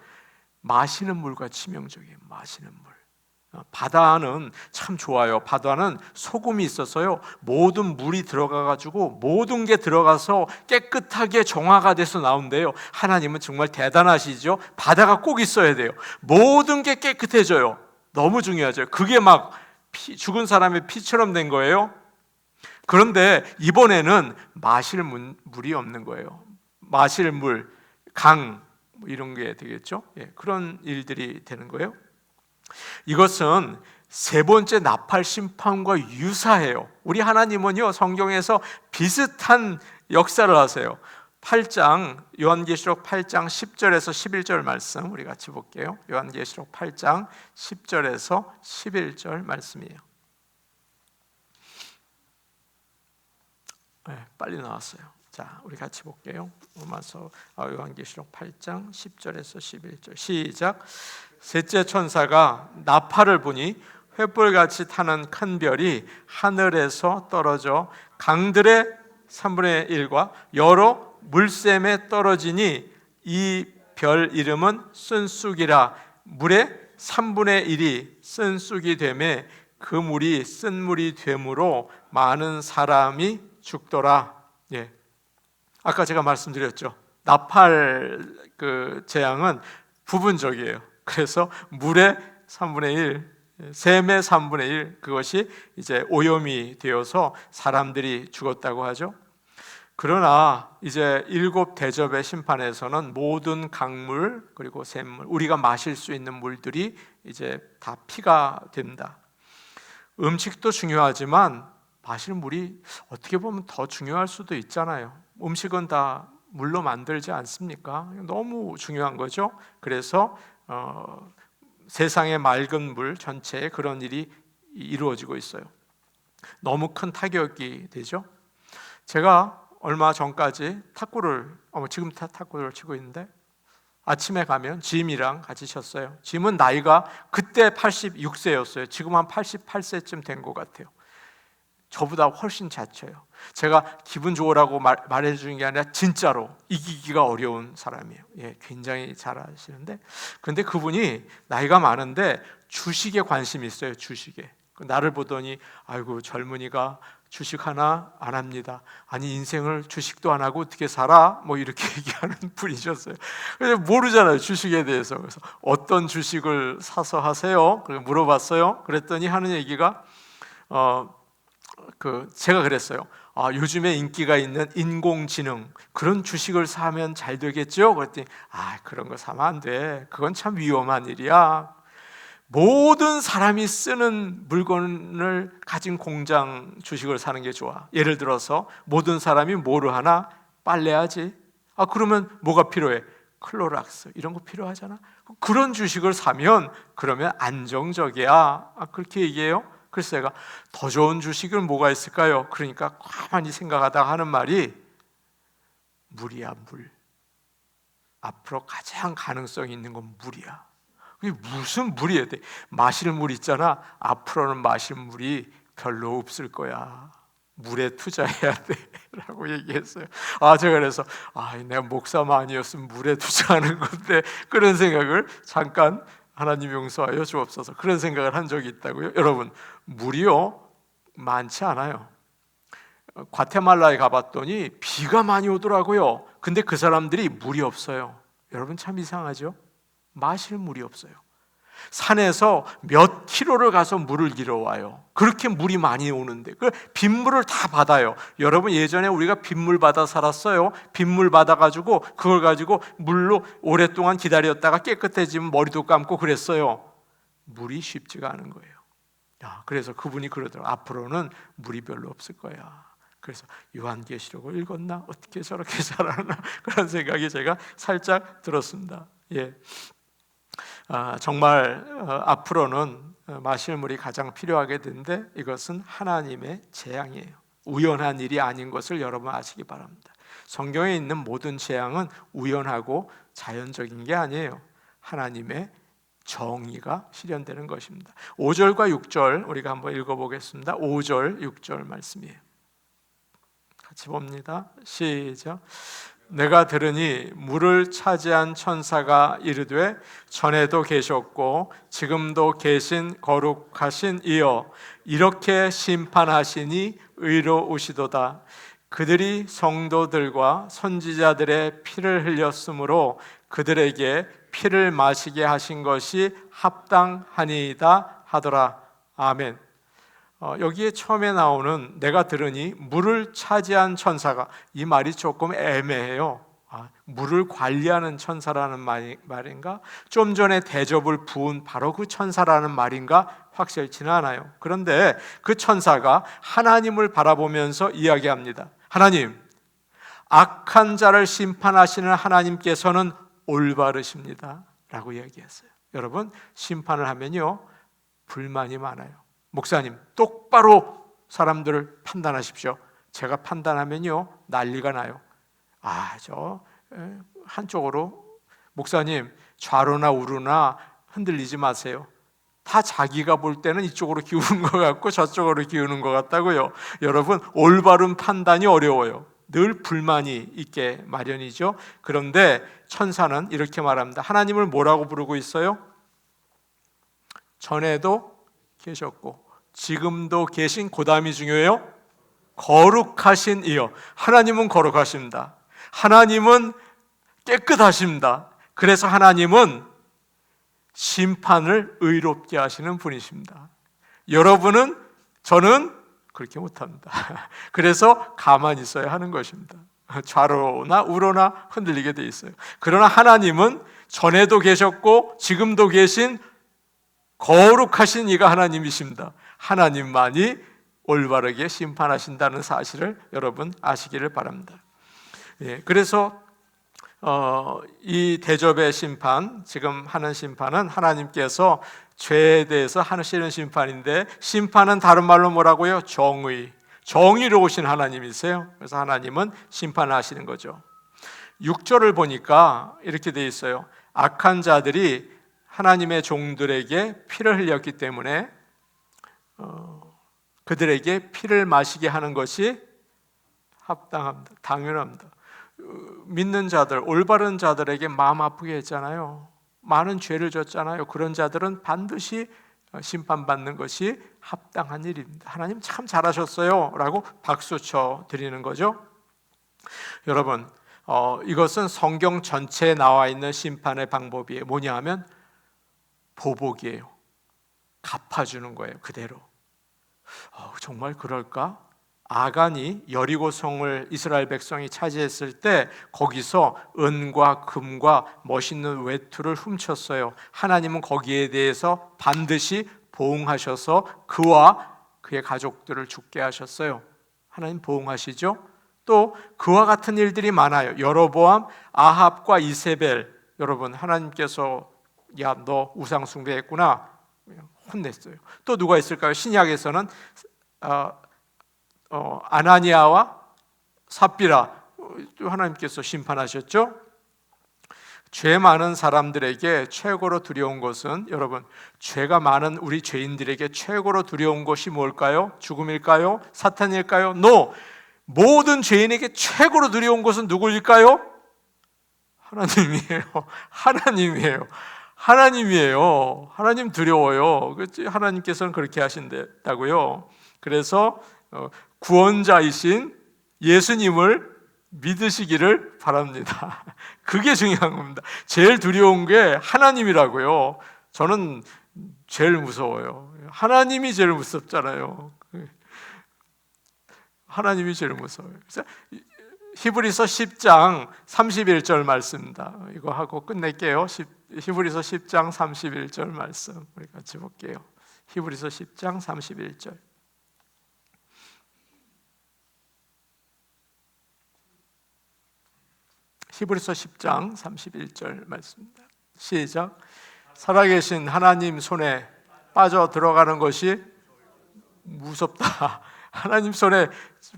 Speaker 2: 마시는 물과 치명적이에요. 마시는 물. 바다는 참 좋아요. 바다는 소금이 있어서요, 모든 물이 들어가가지고 모든 게 들어가서 깨끗하게 정화가 돼서 나온대요. 하나님은 정말 대단하시죠. 바다가 꼭 있어야 돼요. 모든 게 깨끗해져요. 너무 중요하죠. 그게 막 죽은 사람의 피처럼 된 거예요. 그런데 이번에는 마실 물이 없는 거예요. 마실 물, 강 이런 게 되겠죠. 그런 일들이 되는 거예요. 이것은 세 번째 나팔 심판과 유사해요. 우리 하나님은요, 성경에서 비슷한 역사를 하세요. 8장, 요한계시록 8장 10절에서 11절 말씀 우리 같이 볼게요. 요한계시록 8장 10절에서 11절 말씀이에요. 빨리 나왔어요. 자, 우리 같이 볼게요. 요한계시록 8장 10절에서 11절 시작. 셋째 천사가 나팔을 부니 횃불같이 타는 큰 별이 하늘에서 떨어져 강들의 3분의 1과 여러 물샘에 떨어지니 이 별 이름은 쓴쑥이라. 물의 3분의 1이 쓴쑥이 되매 그 물이 쓴물이 되므로 많은 사람이 죽더라. 아까 제가 말씀드렸죠. 나팔 그 재앙은 부분적이에요. 그래서 물의 3분의 1, 셈의 3분의 1, 그것이 이제 오염이 되어서 사람들이 죽었다고 하죠. 그러나 이제 7 대접의 심판에서는 모든 강물 그리고 샘물, 우리가 마실 수 있는 물들이 이제 다 피가 된다. 음식도 중요하지만 마실 물이 어떻게 보면 더 중요할 수도 있잖아요. 음식은 다 물로 만들지 않습니까? 너무 중요한 거죠. 그래서 세상의 맑은 물 전체에 그런 일이 이루어지고 있어요. 너무 큰 타격이 되죠. 제가 얼마 전까지 탁구를 지금 탁구를 치고 있는데 아침에 가면 짐이랑 같이 쳤어요. 짐은 나이가 그때 86세였어요. 지금 한 88세쯤 된 것 같아요. 저보다 훨씬 잘 쳐요. 제가 기분 좋으라고 말해주는 게 아니라 진짜로 이기기가 어려운 사람이에요. 예, 굉장히 잘하시는데, 근데 그분이 나이가 많은데 주식에 관심이 있어요. 주식에. 나를 보더니 아이고 젊은이가 주식 하나 안 합니다. 아니 인생을 주식도 안 하고 어떻게 살아? 뭐 이렇게 얘기하는 분이셨어요. 모르잖아요, 주식에 대해서. 그래서 어떤 주식을 사서 하세요? 그래서 물어봤어요. 그랬더니 하는 얘기가 제가 그랬어요. 요즘에 인기가 있는 인공지능 그런 주식을 사면 잘 되겠죠? 그랬더니 그런 거 사면 안 돼. 그건 참 위험한 일이야. 모든 사람이 쓰는 물건을 가진 공장 주식을 사는 게 좋아. 예를 들어서 모든 사람이 뭐를 하나? 빨래하지. 그러면 뭐가 필요해? 클로락스 이런 거 필요하잖아. 그런 주식을 사면 그러면 안정적이야. 그렇게 얘기해요. 그래서 제가 더 좋은 주식은 뭐가 있을까요? 그러니까 가만히 생각하다가 하는 말이 물이야, 물. 앞으로 가장 가능성이 있는 건 물이야. 그게 무슨 물이야? 마실 물 있잖아. 앞으로는 마실 물이 별로 없을 거야. 물에 투자해야 돼 라고 얘기했어요. 제가 그래서 내가 목사만 아니었으면 물에 투자하는 건데 그런 생각을 잠깐 하나님 용서하여 주옵소서. 그런 생각을 한 적이 있다고요. 여러분, 물이요 많지 않아요. 과테말라에 가봤더니 비가 많이 오더라고요. 근데 그 사람들이 물이 없어요. 여러분 참 이상하죠? 마실 물이 없어요. 산에서 몇 킬로를 가서 물을 잃어와요. 그렇게 물이 많이 오는데 그 빗물을 다 받아요. 여러분 예전에 우리가 빗물 받아 살았어요. 빗물 받아가지고 그걸 가지고 물로 오랫동안 기다렸다가 깨끗해지면 머리도 감고 그랬어요. 물이 쉽지가 않은 거예요. 그래서 그분이 그러더라고요. 앞으로는 물이 별로 없을 거야. 그래서 요한계시록을 읽었나? 어떻게 저렇게 잘하나? 그런 생각이 제가 살짝 들었습니다. 예. 정말 앞으로는 마실 물이 가장 필요하게 되는데 이것은 하나님의 재앙이에요. 우연한 일이 아닌 것을 여러분 아시기 바랍니다. 성경에 있는 모든 재앙은 우연하고 자연적인 게 아니에요. 하나님의 정의가 실현되는 것입니다. 5절과 6절 우리가 한번 읽어보겠습니다. 5절, 6절 말씀이에요. 같이 봅니다. 시작. 내가 들으니 물을 차지한 천사가 이르되 전에도 계셨고 지금도 계신 거룩하신 이여 이렇게 심판하시니 의로우시도다. 그들이 성도들과 선지자들의 피를 흘렸으므로 그들에게 피를 마시게 하신 것이 합당하니이다 하더라. 아멘. 여기에 처음에 나오는 내가 들으니 물을 차지한 천사가, 이 말이 조금 애매해요. 물을 관리하는 천사라는 말인가? 좀 전에 대접을 부은 바로 그 천사라는 말인가? 확실치는 않아요. 그런데 그 천사가 하나님을 바라보면서 이야기합니다. 하나님, 악한 자를 심판하시는 하나님께서는 올바르십니다 라고 이야기했어요. 여러분, 심판을 하면요 불만이 많아요. 목사님, 똑바로 사람들을 판단하십시오. 제가 판단하면요 난리가 나요. 한쪽으로 목사님 좌로나 우로나 흔들리지 마세요. 다 자기가 볼 때는 이쪽으로 기우는 것 같고 저쪽으로 기우는 것 같다고요. 여러분, 올바른 판단이 어려워요. 늘 불만이 있게 마련이죠. 그런데 천사는 이렇게 말합니다. 하나님을 뭐라고 부르고 있어요? 전에도 계셨고 지금도 계신, 그 다음이 중요해요. 거룩하신 이여. 하나님은 거룩하십니다. 하나님은 깨끗하십니다. 그래서 하나님은 심판을 의롭게 하시는 분이십니다. 여러분은, 저는 그렇게 못합니다. 그래서 가만히 있어야 하는 것입니다. 좌로나 우로나 흔들리게 돼 있어요. 그러나 하나님은 전에도 계셨고 지금도 계신 거룩하신 이가 하나님이십니다. 하나님만이 올바르게 심판하신다는 사실을 여러분 아시기를 바랍니다. 그래서 이 대접의 심판, 지금 하는 심판은 하나님께서 죄에 대해서 하시는 심판인데, 심판은 다른 말로 뭐라고요? 정의로우신 하나님이세요. 그래서 하나님은 심판하시는 거죠. 6절을 보니까 이렇게 돼 있어요. 악한 자들이 하나님의 종들에게 피를 흘렸기 때문에 그들에게 피를 마시게 하는 것이 합당합니다. 당연합니다. 믿는 자들, 올바른 자들에게 마음 아프게 했잖아요. 많은 죄를 졌잖아요. 그런 자들은 반드시 심판받는 것이 합당한 일입니다. 하나님 참 잘하셨어요 라고 박수쳐 드리는 거죠. 여러분, 이것은 성경 전체에 나와 있는 심판의 방법이에요. 뭐냐 하면 보복이에요. 갚아주는 거예요. 그대로. 정말 그럴까? 아간이 여리고성을 이스라엘 백성이 차지했을 때 거기서 은과 금과 멋있는 외투를 훔쳤어요. 하나님은 거기에 대해서 반드시 보응하셔서 그와 그의 가족들을 죽게 하셨어요. 하나님 보응하시죠? 또 그와 같은 일들이 많아요. 여로보암, 아합과 이세벨. 여러분, 하나님께서 야, 너 우상 숭배했구나 혼냈어요. 또 누가 있을까요? 신약에서는 아나니아와 삽비라 하나님께서 심판하셨죠. 죄 많은 사람들에게 최고로 두려운 것은, 여러분, 죄가 많은 우리 죄인들에게 최고로 두려운 것이 뭘까요? 죽음일까요? 사탄일까요? No! 모든 죄인에게 최고로 두려운 것은 누구일까요? 하나님이에요. 하나님이에요. 하나님 두려워요. 하나님께서는 그렇게 하신다고요. 그래서 구원자이신 예수님을 믿으시기를 바랍니다. 그게 중요한 겁니다. 제일 두려운 게 하나님이라고요. 저는 제일 무서워요. 하나님이 제일 무섭잖아요. 하나님이 제일 무서워요. 그래서 히브리서 10장 31절 말씀입니다. 이거 하고 끝낼게요. 히브리서 10장 31절 말씀 우리 같이 볼게요. 히브리서 10장 31절. 히브리서 10장 31절 말씀입니다. 시작. 살아계신 하나님 손에 빠져 들어가는 것이 무섭다. 하나님 손에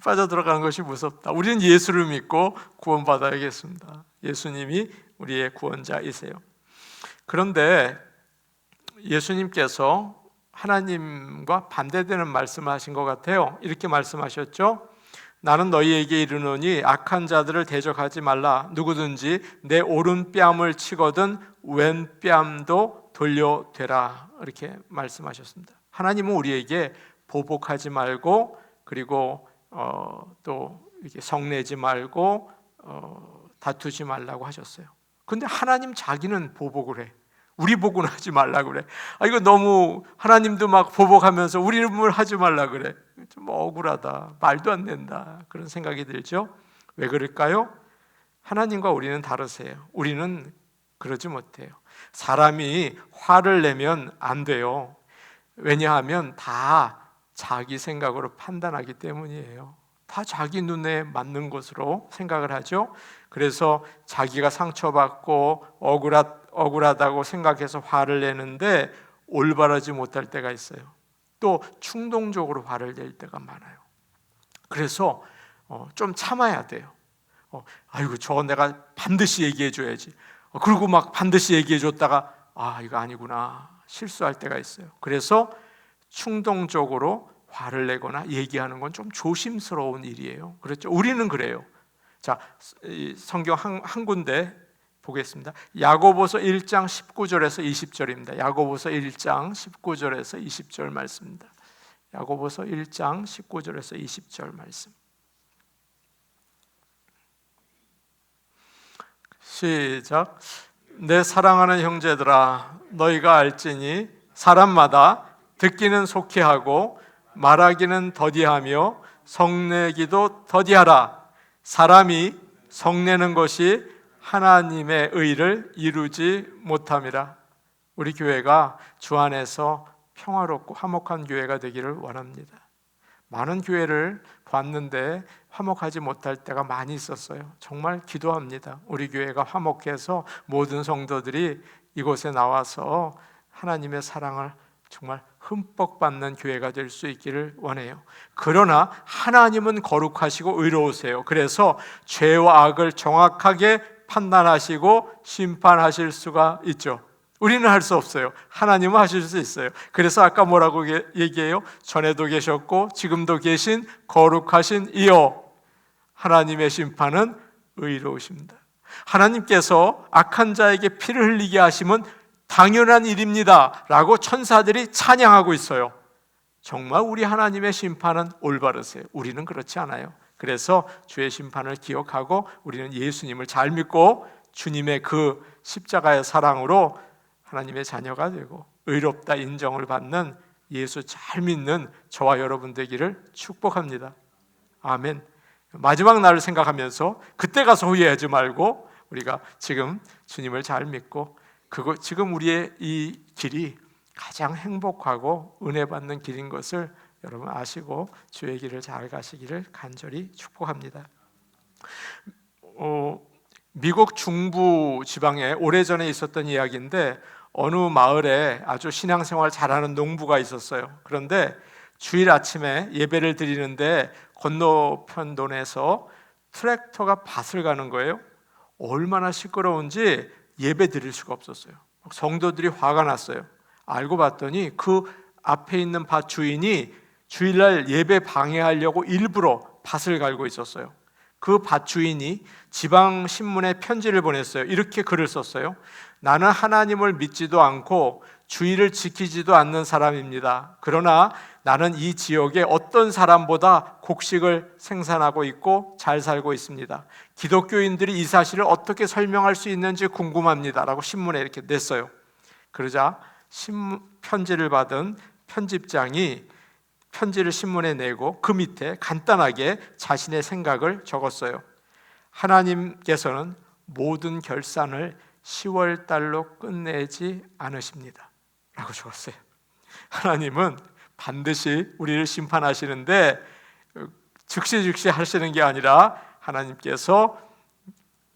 Speaker 2: 빠져 들어가는 것이 무섭다. 우리는 예수를 믿고 구원받아야겠습니다. 예수님이 우리의 구원자이세요. 그런데 예수님께서 하나님과 반대되는 말씀을 하신 것 같아요. 이렇게 말씀하셨죠. 나는 너희에게 이르노니 악한 자들을 대적하지 말라. 누구든지 내 오른뺨을 치거든 왼뺨도 돌려대라. 이렇게 말씀하셨습니다. 하나님은 우리에게 보복하지 말고, 그리고 또 이렇게 성내지 말고 다투지 말라고 하셨어요. 근데 하나님 자기는 보복을 해. 우리 복은 하지 말라 그래. 이거 너무, 하나님도 막 보복하면서 우리를 하지 말라 그래. 좀 억울하다. 말도 안 된다. 그런 생각이 들죠. 왜 그럴까요? 하나님과 우리는 다르세요. 우리는 그러지 못해요. 사람이 화를 내면 안 돼요. 왜냐하면 다 자기 생각으로 판단하기 때문이에요. 다 자기 눈에 맞는 것으로 생각을 하죠. 그래서 자기가 상처받고 억울하다고 생각해서 화를 내는데 올바르지 못할 때가 있어요. 또 충동적으로 화를 낼 때가 많아요. 그래서 좀 참아야 돼요. 아이고, 저거 내가 반드시 얘기해 줘야지. 그리고 막 반드시 얘기해 줬다가 이거 아니구나 실수할 때가 있어요. 그래서 충동적으로 화를 내거나 얘기하는 건 좀 조심스러운 일이에요. 그렇죠? 우리는 그래요. 자, 성경 한 군데 보겠습니다. 야고보서 1장 19절에서 20절입니다. 야고보서 1장 19절에서 20절 말씀입니다. 야고보서 1장 19절에서 20절 말씀. 시작. 내 사랑하는 형제들아, 너희가 알지니 사람마다 듣기는 속히 하고 말하기는 더디하며 성내기도 더디하라. 사람이 성내는 것이 하나님의 의를 이루지 못함이라. 우리 교회가 주 안에서 평화롭고 화목한 교회가 되기를 원합니다. 많은 교회를 봤는데 화목하지 못할 때가 많이 있었어요. 정말 기도합니다. 우리 교회가 화목해서 모든 성도들이 이곳에 나와서 하나님의 사랑을 정말 흠뻑 받는 교회가 될 수 있기를 원해요. 그러나 하나님은 거룩하시고 의로우세요. 그래서 죄와 악을 정확하게 판단하시고 심판하실 수가 있죠. 우리는 할 수 없어요. 하나님은 하실 수 있어요. 그래서 아까 뭐라고 얘기해요? 전에도 계셨고 지금도 계신 거룩하신 이여, 하나님의 심판은 의로우십니다. 하나님께서 악한 자에게 피를 흘리게 하심은 당연한 일입니다 라고 천사들이 찬양하고 있어요. 정말 우리 하나님의 심판은 올바르세요. 우리는 그렇지 않아요. 그래서 주의 심판을 기억하고 우리는 예수님을 잘 믿고 주님의 그 십자가의 사랑으로 하나님의 자녀가 되고 의롭다 인정을 받는 예수 잘 믿는 저와 여러분 되기를 축복합니다. 아멘. 마지막 날을 생각하면서 그때 가서 후회하지 말고 우리가 지금 주님을 잘 믿고 지금 우리의 이 길이 가장 행복하고 은혜 받는 길인 것을 여러분 아시고 주의 길을 잘 가시기를 간절히 축복합니다. 미국 중부 지방에 오래전에 있었던 이야기인데 어느 마을에 아주 신앙생활 잘하는 농부가 있었어요. 그런데 주일 아침에 예배를 드리는데 건너편 돈에서 트랙터가 밭을 가는 거예요. 얼마나 시끄러운지 예배 드릴 수가 없었어요. 성도들이 화가 났어요. 알고 봤더니 그 앞에 있는 밭 주인이 주일날 예배 방해하려고 일부러 밭을 갈고 있었어요. 그 밭 주인이 지방 신문에 편지를 보냈어요. 이렇게 글을 썼어요. 나는 하나님을 믿지도 않고 주의를 지키지도 않는 사람입니다. 그러나 나는 이 지역의 어떤 사람보다 곡식을 생산하고 있고 잘 살고 있습니다. 기독교인들이 이 사실을 어떻게 설명할 수 있는지 궁금합니다 라고 신문에 이렇게 냈어요. 그러자 편지를 받은 편집장이 편지를 신문에 내고 그 밑에 간단하게 자신의 생각을 적었어요. 하나님께서는 모든 결산을 10월 달로 끝내지 않으십니다 라고 적었어요. 하나님은 반드시 우리를 심판하시는데 즉시 하시는 게 아니라 하나님께서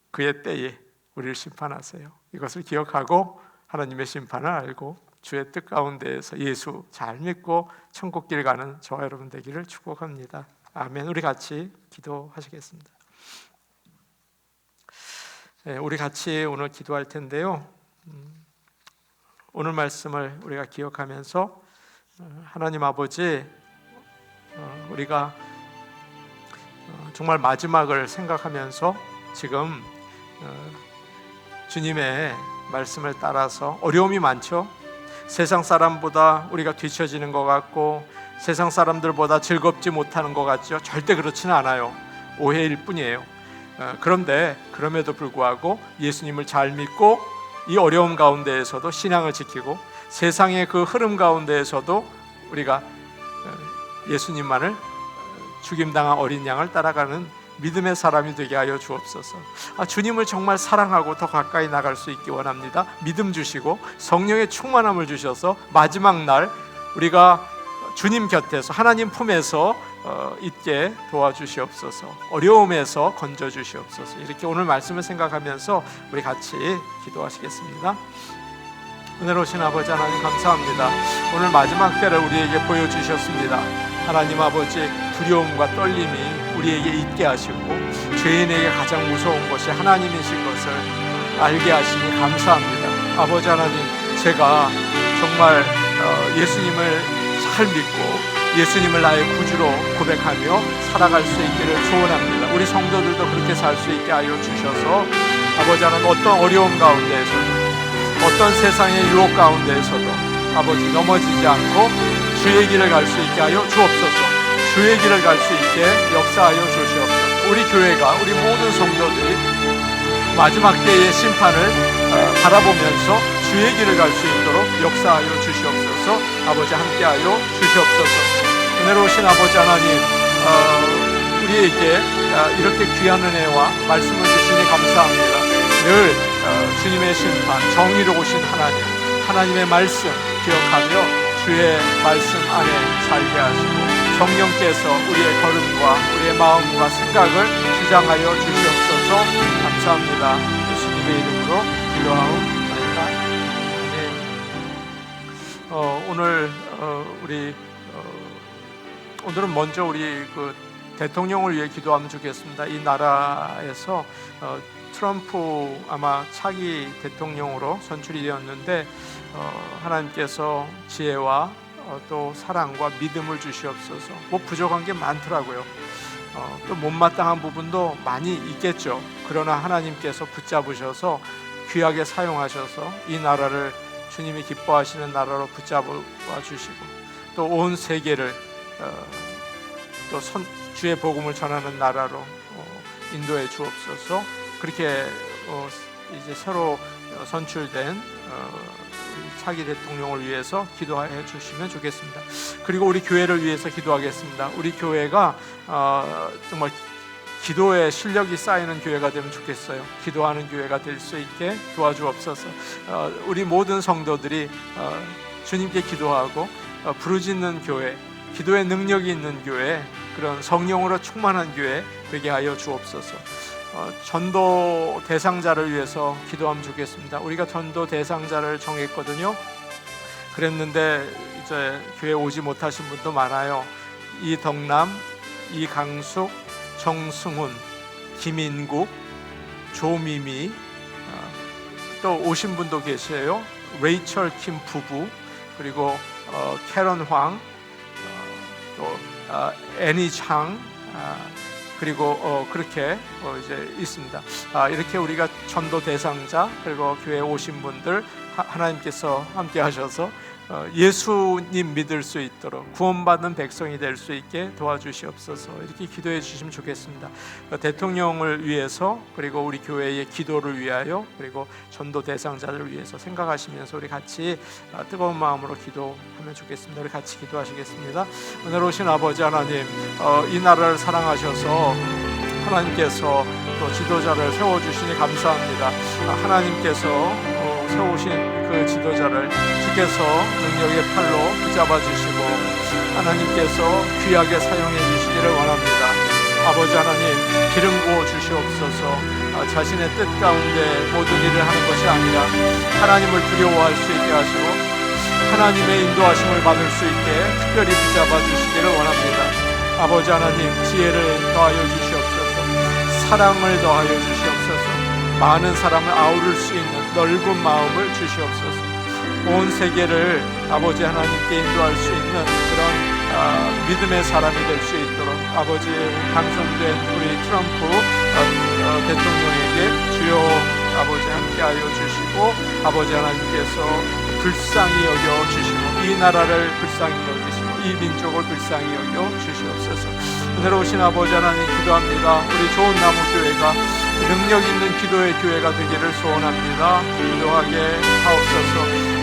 Speaker 2: 그의 때에 우리를 심판하세요. 이것을 기억하고 하나님의 심판을 알고 주의 뜻 가운데에서 예수 잘 믿고 천국길 가는 저와 여러분 되기를 축복합니다. 아멘. 우리 같이 기도하시겠습니다. 네, 우리 같이 오늘 기도할 텐데요. 오늘 말씀을 우리가 기억하면서 하나님 아버지, 우리가 정말 마지막을 생각하면서 지금 주님의 말씀을 따라서 어려움이 많죠. 세상 사람보다 우리가 뒤처지는 것 같고 세상 사람들보다 즐겁지 못하는 것 같죠. 절대 그렇지는 않아요. 오해일 뿐이에요. 그런데 그럼에도 불구하고 예수님을 잘 믿고 이 어려움 가운데에서도 신앙을 지키고 세상의 그 흐름 가운데에서도 우리가 예수님만을 죽임당한 어린 양을 따라가는 믿음의 사람이 되게 하여 주옵소서. 주님을 정말 사랑하고 더 가까이 나갈 수 있기 원합니다. 믿음 주시고 성령의 충만함을 주셔서 마지막 날 우리가 주님 곁에서 하나님 품에서 있게 도와주시옵소서. 어려움에서 건져주시옵소서. 이렇게 오늘 말씀을 생각하면서 우리 같이 기도하시겠습니다. 은혜로우신 아버지 하나님 감사합니다. 오늘 마지막 때를 우리에게 보여주셨습니다. 하나님 아버지, 두려움과 떨림이 우리에게 있게 하시고 죄인에게 가장 무서운 것이 하나님이신 것을 알게 하시니 감사합니다. 아버지 하나님, 제가 정말 예수님을 잘 믿고 예수님을 나의 구주로 고백하며 살아갈 수 있기를 소원합니다. 우리 성도들도 그렇게 살 수 있게 하여 주셔서 아버지 하나님, 어떤 어려움 가운데에서도 어떤 세상의 유혹 가운데에서도 아버지 넘어지지 않고 주의 길을 갈 수 있게 하여 주옵소서. 주의 길을 갈 수 있게 역사하여 주시옵소서. 우리 교회가, 우리 모든 성도들이 마지막 때의 심판을 바라보면서 주의 길을 갈 수 있도록 역사하여 주시옵소서. 아버지 함께하여 주시옵소서. 은혜로우신 아버지 하나님, 우리에게 이렇게 귀한 은혜와 말씀을 주시니 감사합니다. 늘 주님의 심판, 정의로우신 하나님의 말씀 기억하며 주의 말씀 안에 살게 하시고 성령께서 우리의 걸음과 우리의 마음과 생각을 주장하여 주시옵소서. 감사합니다. 예수님의 이름으로 기도하옵나이다. 아멘. 오늘은 먼저 우리 대통령을 위해 기도하면 좋겠습니다. 이 나라에서 트럼프 아마 차기 대통령으로 선출이 되었는데 하나님께서 지혜와 또 사랑과 믿음을 주시옵소서. 부족한 게 많더라고요. 또 못마땅한 부분도 많이 있겠죠. 그러나 하나님께서 붙잡으셔서 귀하게 사용하셔서 이 나라를 주님이 기뻐하시는 나라로 붙잡아 주시고 또 온 세계를 또 주의 복음을 전하는 나라로 인도해 주옵소서. 그렇게 이제 새로 선출된 차기 대통령을 위해서 기도해 주시면 좋겠습니다. 그리고 우리 교회를 위해서 기도하겠습니다. 우리 교회가 정말 기도의 실력이 쌓이는 교회가 되면 좋겠어요. 기도하는 교회가 될 수 있게 도와주옵소서. 우리 모든 성도들이 주님께 기도하고 부르짖는 교회, 기도의 능력이 있는 교회, 그런 성령으로 충만한 교회 되게 하여 주옵소서. 전도 대상자를 위해서 기도하면 좋겠습니다. 우리가 전도 대상자를 정했거든요. 그랬는데 이제 교회 오지 못하신 분도 많아요. 이덕남, 이강숙, 정승훈, 김인국, 조미미, 또 오신 분도 계세요. 레이첼 킴 부부, 그리고 캐런 황, 또 애니 창, 그리고 그렇게 이제 있습니다. 이렇게 우리가 전도 대상자 그리고 교회에 오신 분들 하나님께서 함께 하셔서 예수님 믿을 수 있도록 구원받는 백성이 될 수 있게 도와주시옵소서. 이렇게 기도해 주시면 좋겠습니다. 대통령을 위해서 그리고 우리 교회의 기도를 위하여 그리고 전도 대상자를 위해서 생각하시면서 우리 같이 뜨거운 마음으로 기도하면 좋겠습니다. 우리 같이 기도하시겠습니다. 은혜로우신 아버지 하나님, 이 나라를 사랑하셔서 하나님께서 또 지도자를 세워주시니 감사합니다. 하나님께서 세우신 그 지도자를 주께서 능력의 팔로 붙잡아 주시고 하나님께서 귀하게 사용해 주시기를 원합니다. 아버지 하나님, 기름 부어 주시옵소서. 자신의 뜻 가운데 모든 일을 하는 것이 아니라 하나님을 두려워할 수 있게 하시고 하나님의 인도하심을 받을 수 있게 특별히 붙잡아 주시기를 원합니다. 아버지 하나님, 지혜를 더하여 주시옵소서. 사랑을 더하여 주시옵소서. 많은 사람을 아우를 수 있는 넓은 마음을 주시옵소서. 온 세계를 아버지 하나님께 인도할 수 있는 그런 믿음의 사람이 될 수 있도록 아버지 당선된 우리 트럼프 대통령에게 주여 아버지 함께하여 주시고 아버지 하나님께서 불쌍히 여겨 주시고 이 나라를 불쌍히 여기시고 이 민족을 불쌍히 여겨 주시옵소서. 은혜로우신 아버지 하나님 기도합니다. 우리 좋은 나무 교회가 능력 있는 기도의 교회가 되기를 소원합니다. 기도하게 하옵소서.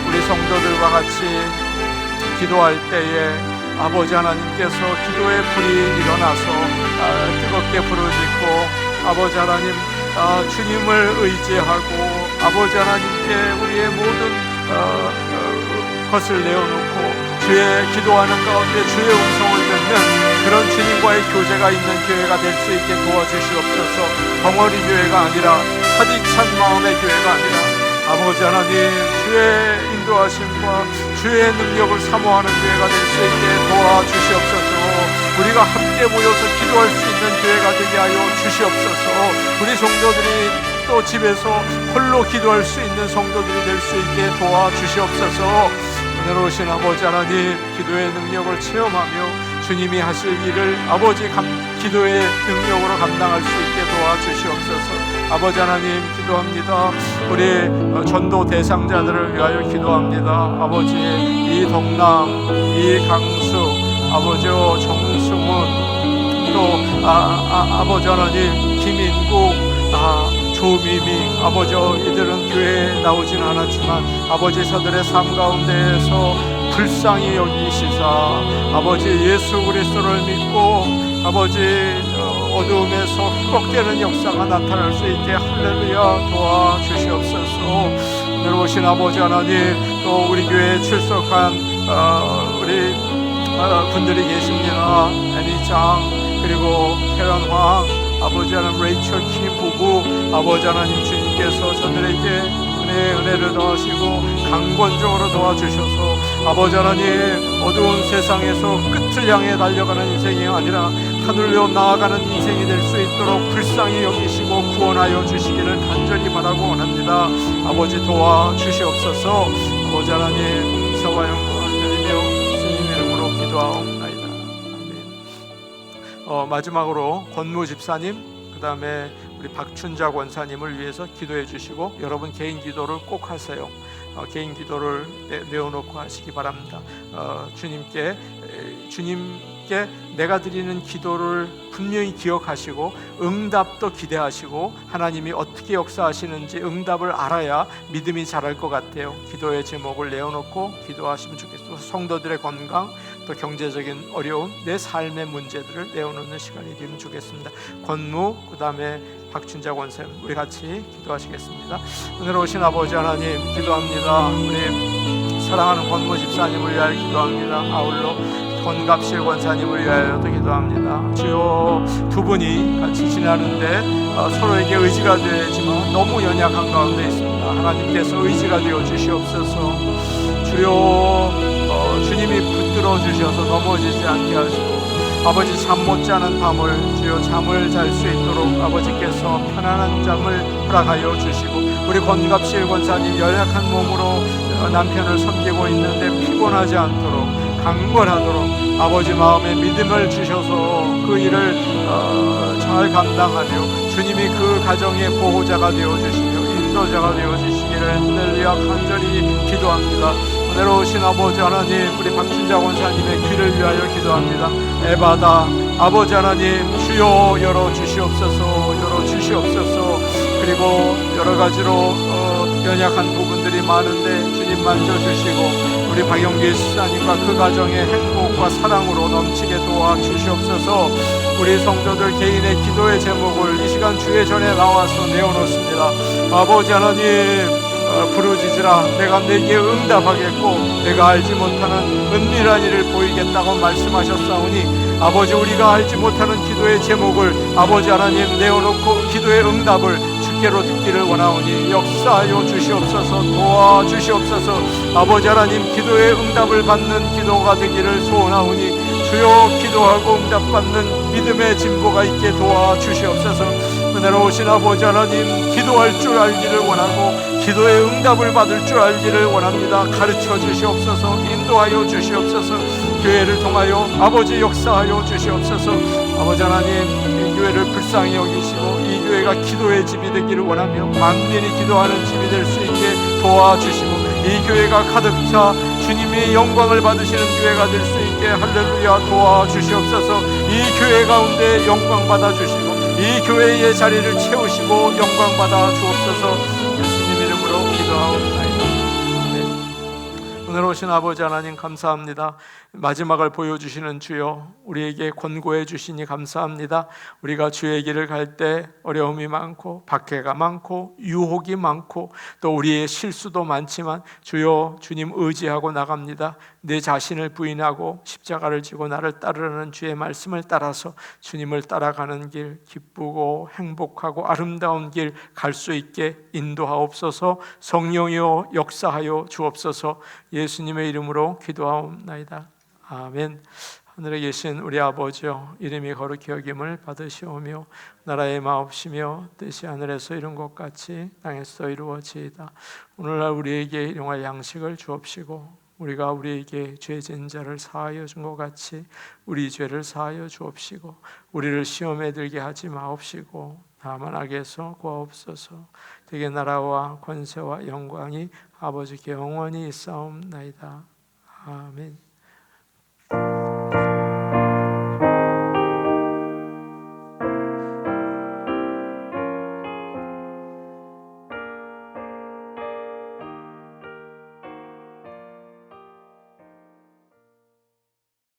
Speaker 2: 우리 성도들과 같이 기도할 때에 아버지 하나님께서 기도의 불이 일어나서 뜨겁게 부르짖고 아버지 하나님 주님을 의지하고 아버지 하나님께 우리의 모든 것을 내어놓고 주의 기도하는 가운데 주의 음성을 듣는 그런 주님과의 교제가 있는 교회가 될 수 있게 도와주시옵소서. 덩어리 교회가 아니라 사디찬 마음의 교회가 아니라 아버지 하나님 주의 인도하심과 주의 능력을 사모하는 교회가 될 수 있게 도와주시옵소서. 우리가 함께 모여서 기도할 수 있는 교회가 되게 하여 주시옵소서. 우리 성도들이 또 집에서 홀로 기도할 수 있는 성도들이 될 수 있게 도와주시옵소서. 은혜로우신 아버지 하나님, 기도의 능력을 체험하며 주님이 하실 일을 아버지 기도의 능력으로 감당할 수 있게 도와주시옵소서. 아버지 하나님 기도합니다. 우리 전도 대상자들을 위하여 기도합니다. 아버지 이덕남, 이강수, 아버지 정승훈, 또 아버지 하나님 김인국, 주님이 아버지 이들은 교회에 나오진 않았지만 아버지 저들의 삶 가운데에서 불쌍히 여기시사 아버지 예수 그리스도를 믿고 아버지 어두움에서 회복되는 역사가 나타날 수 있게 할렐루야 도와주시옵소서. 오신 아버지 하나님, 또 우리 교회에 출석한 우리 분들이 계십니다. 애니장 그리고 캐런 황 아버지 하나님, 레이첼 킴 부부 아버지 하나님, 주님께서 저들에게 은혜를 더하시고 강권적으로 도와주셔서 아버지 하나님, 어두운 세상에서 끝을 향해 달려가는 인생이 아니라 하늘로 나아가는 인생이 될 수 있도록 불쌍히 여기시고 구원하여 주시기를 간절히 바라고 원합니다. 아버지 도와주시옵소서. 아버지 하나님, 서와 영광을 드리며 주님 이름으로 기도하옵나이다. 아멘. 마지막으로 권무 집사님, 그 다음에 우리 박춘자 권사님을 위해서 기도해 주시고 여러분 개인 기도를 꼭 하세요. 개인 기도를 내어놓고 하시기 바랍니다. 주님께 내가 드리는 기도를 분명히 기억하시고 응답도 기대하시고 하나님이 어떻게 역사하시는지 응답을 알아야 믿음이 자랄 것 같아요. 기도의 제목을 내어놓고 기도하시면 좋겠습니다. 성도들의 건강, 또 경제적인 어려움, 내 삶의 문제들을 내어놓는 시간이 되면 좋겠습니다. 권무, 그 다음에 박춘자 권사님, 우리 같이 기도하시겠습니다. 오늘 오신 아버지 하나님, 기도합니다. 우리 사랑하는 권무 집사님을 위하여 기도합니다. 아울러 권갑실 권사님을 위하여도 기도합니다. 주여, 두 분이 같이 지나는데 서로에게 의지가 되지만 너무 연약한 가운데 있습니다. 하나님께서 의지가 되어 주시옵소서. 주여, 주님이 붙들어 주셔서 넘어지지 않게 하시고 아버지, 잠 못 자는 밤을 주여 잠을 잘 수 있도록 아버지께서 편안한 잠을 허락하여 주시고, 우리 권갑실 권사님 연약한 몸으로 남편을 섬기고 있는데 피곤하지 않도록 강건하도록 아버지 마음에 믿음을 주셔서 그 일을 잘 감당하며 주님이 그 가정의 보호자가 되어주시며 인도자가 되어주시기를 할렐루야 간절히 기도합니다. 오늘 오신 아버지 하나님, 우리 박춘자 권사님의 귀를 위하여 기도합니다. 에바다 아버지 하나님, 주여 열어주시옵소서, 열어주시옵소서. 그리고 여러 가지로 연약한 부분들이 많은데 주님 만져주시고 우리 박영길 수사님과 그 가정의 행복과 사랑으로 넘치게 도와주시옵소서. 우리 성도들 개인의 기도의 제목을 이 시간 주의 전에 나와서 내어놓습니다. 아버지 하나님, 부르짖으라 내가 내게 응답하겠고 내가 알지 못하는 은밀한 일을 보이겠다고 말씀하셨사오니 아버지, 우리가 알지 못하는 기도의 제목을 아버지 하나님 내어놓고 기도의 응답을 주께로 듣기를 원하오니 역사하여 주시옵소서, 도와주시옵소서. 아버지 하나님, 기도의 응답을 받는 기도가 되기를 소원하오니 주여, 기도하고 응답받는 믿음의 진보가 있게 도와주시옵소서. 은혜로우신 아버지 하나님, 기도할 줄 알기를 원하고 기도의 응답을 받을 줄 알기를 원합니다. 가르쳐 주시옵소서, 인도하여 주시옵소서. 교회를 통하여 아버지 역사하여 주시옵소서. 아버지 하나님, 이 교회를 불쌍히 여기시고 이 교회가 기도의 집이 되기를 원하며 만민이 기도하는 집이 될 수 있게 도와주시고 이 교회가 가득 차 주님이 영광을 받으시는 교회가 될 수 있게 할렐루야 도와주시옵소서. 이 교회 가운데 영광 받아주시고 이 교회의 자리를 채우시고 영광 받아 주옵소서. 예수님 이름으로 기도하옵나이다. 오늘 오신 아버지 하나님 감사합니다. 마지막을 보여주시는 주여, 우리에게 권고해 주시니 감사합니다. 우리가 주의 길을 갈 때 어려움이 많고 박해가 많고 유혹이 많고 또 우리의 실수도 많지만 주여, 주님 의지하고 나갑니다. 내 자신을 부인하고 십자가를 지고 나를 따르라는 주의 말씀을 따라서 주님을 따라가는 길, 기쁘고 행복하고 아름다운 길 갈 수 있게 인도하옵소서. 성령이여 역사하여 주옵소서. 예수님의 이름으로 기도하옵나이다. 아멘. 하늘에 계신 우리 아버지여, 이름이 거룩히 여김을 받으시오며 나라의 마옵시며 뜻이 하늘에서 이룬 것 같이 땅에서 이루어지이다. 오늘날 우리에게 일용할 양식을 주옵시고 우리가 우리에게 죄진 자를 사하여 준 것 같이 우리 죄를 사하여 주옵시고 우리를 시험에 들게 하지 마옵시고 다만 악에서 구하옵소서. 되게 나라와 권세와 영광이 아버지께 영원히 있사옵나이다. 아멘.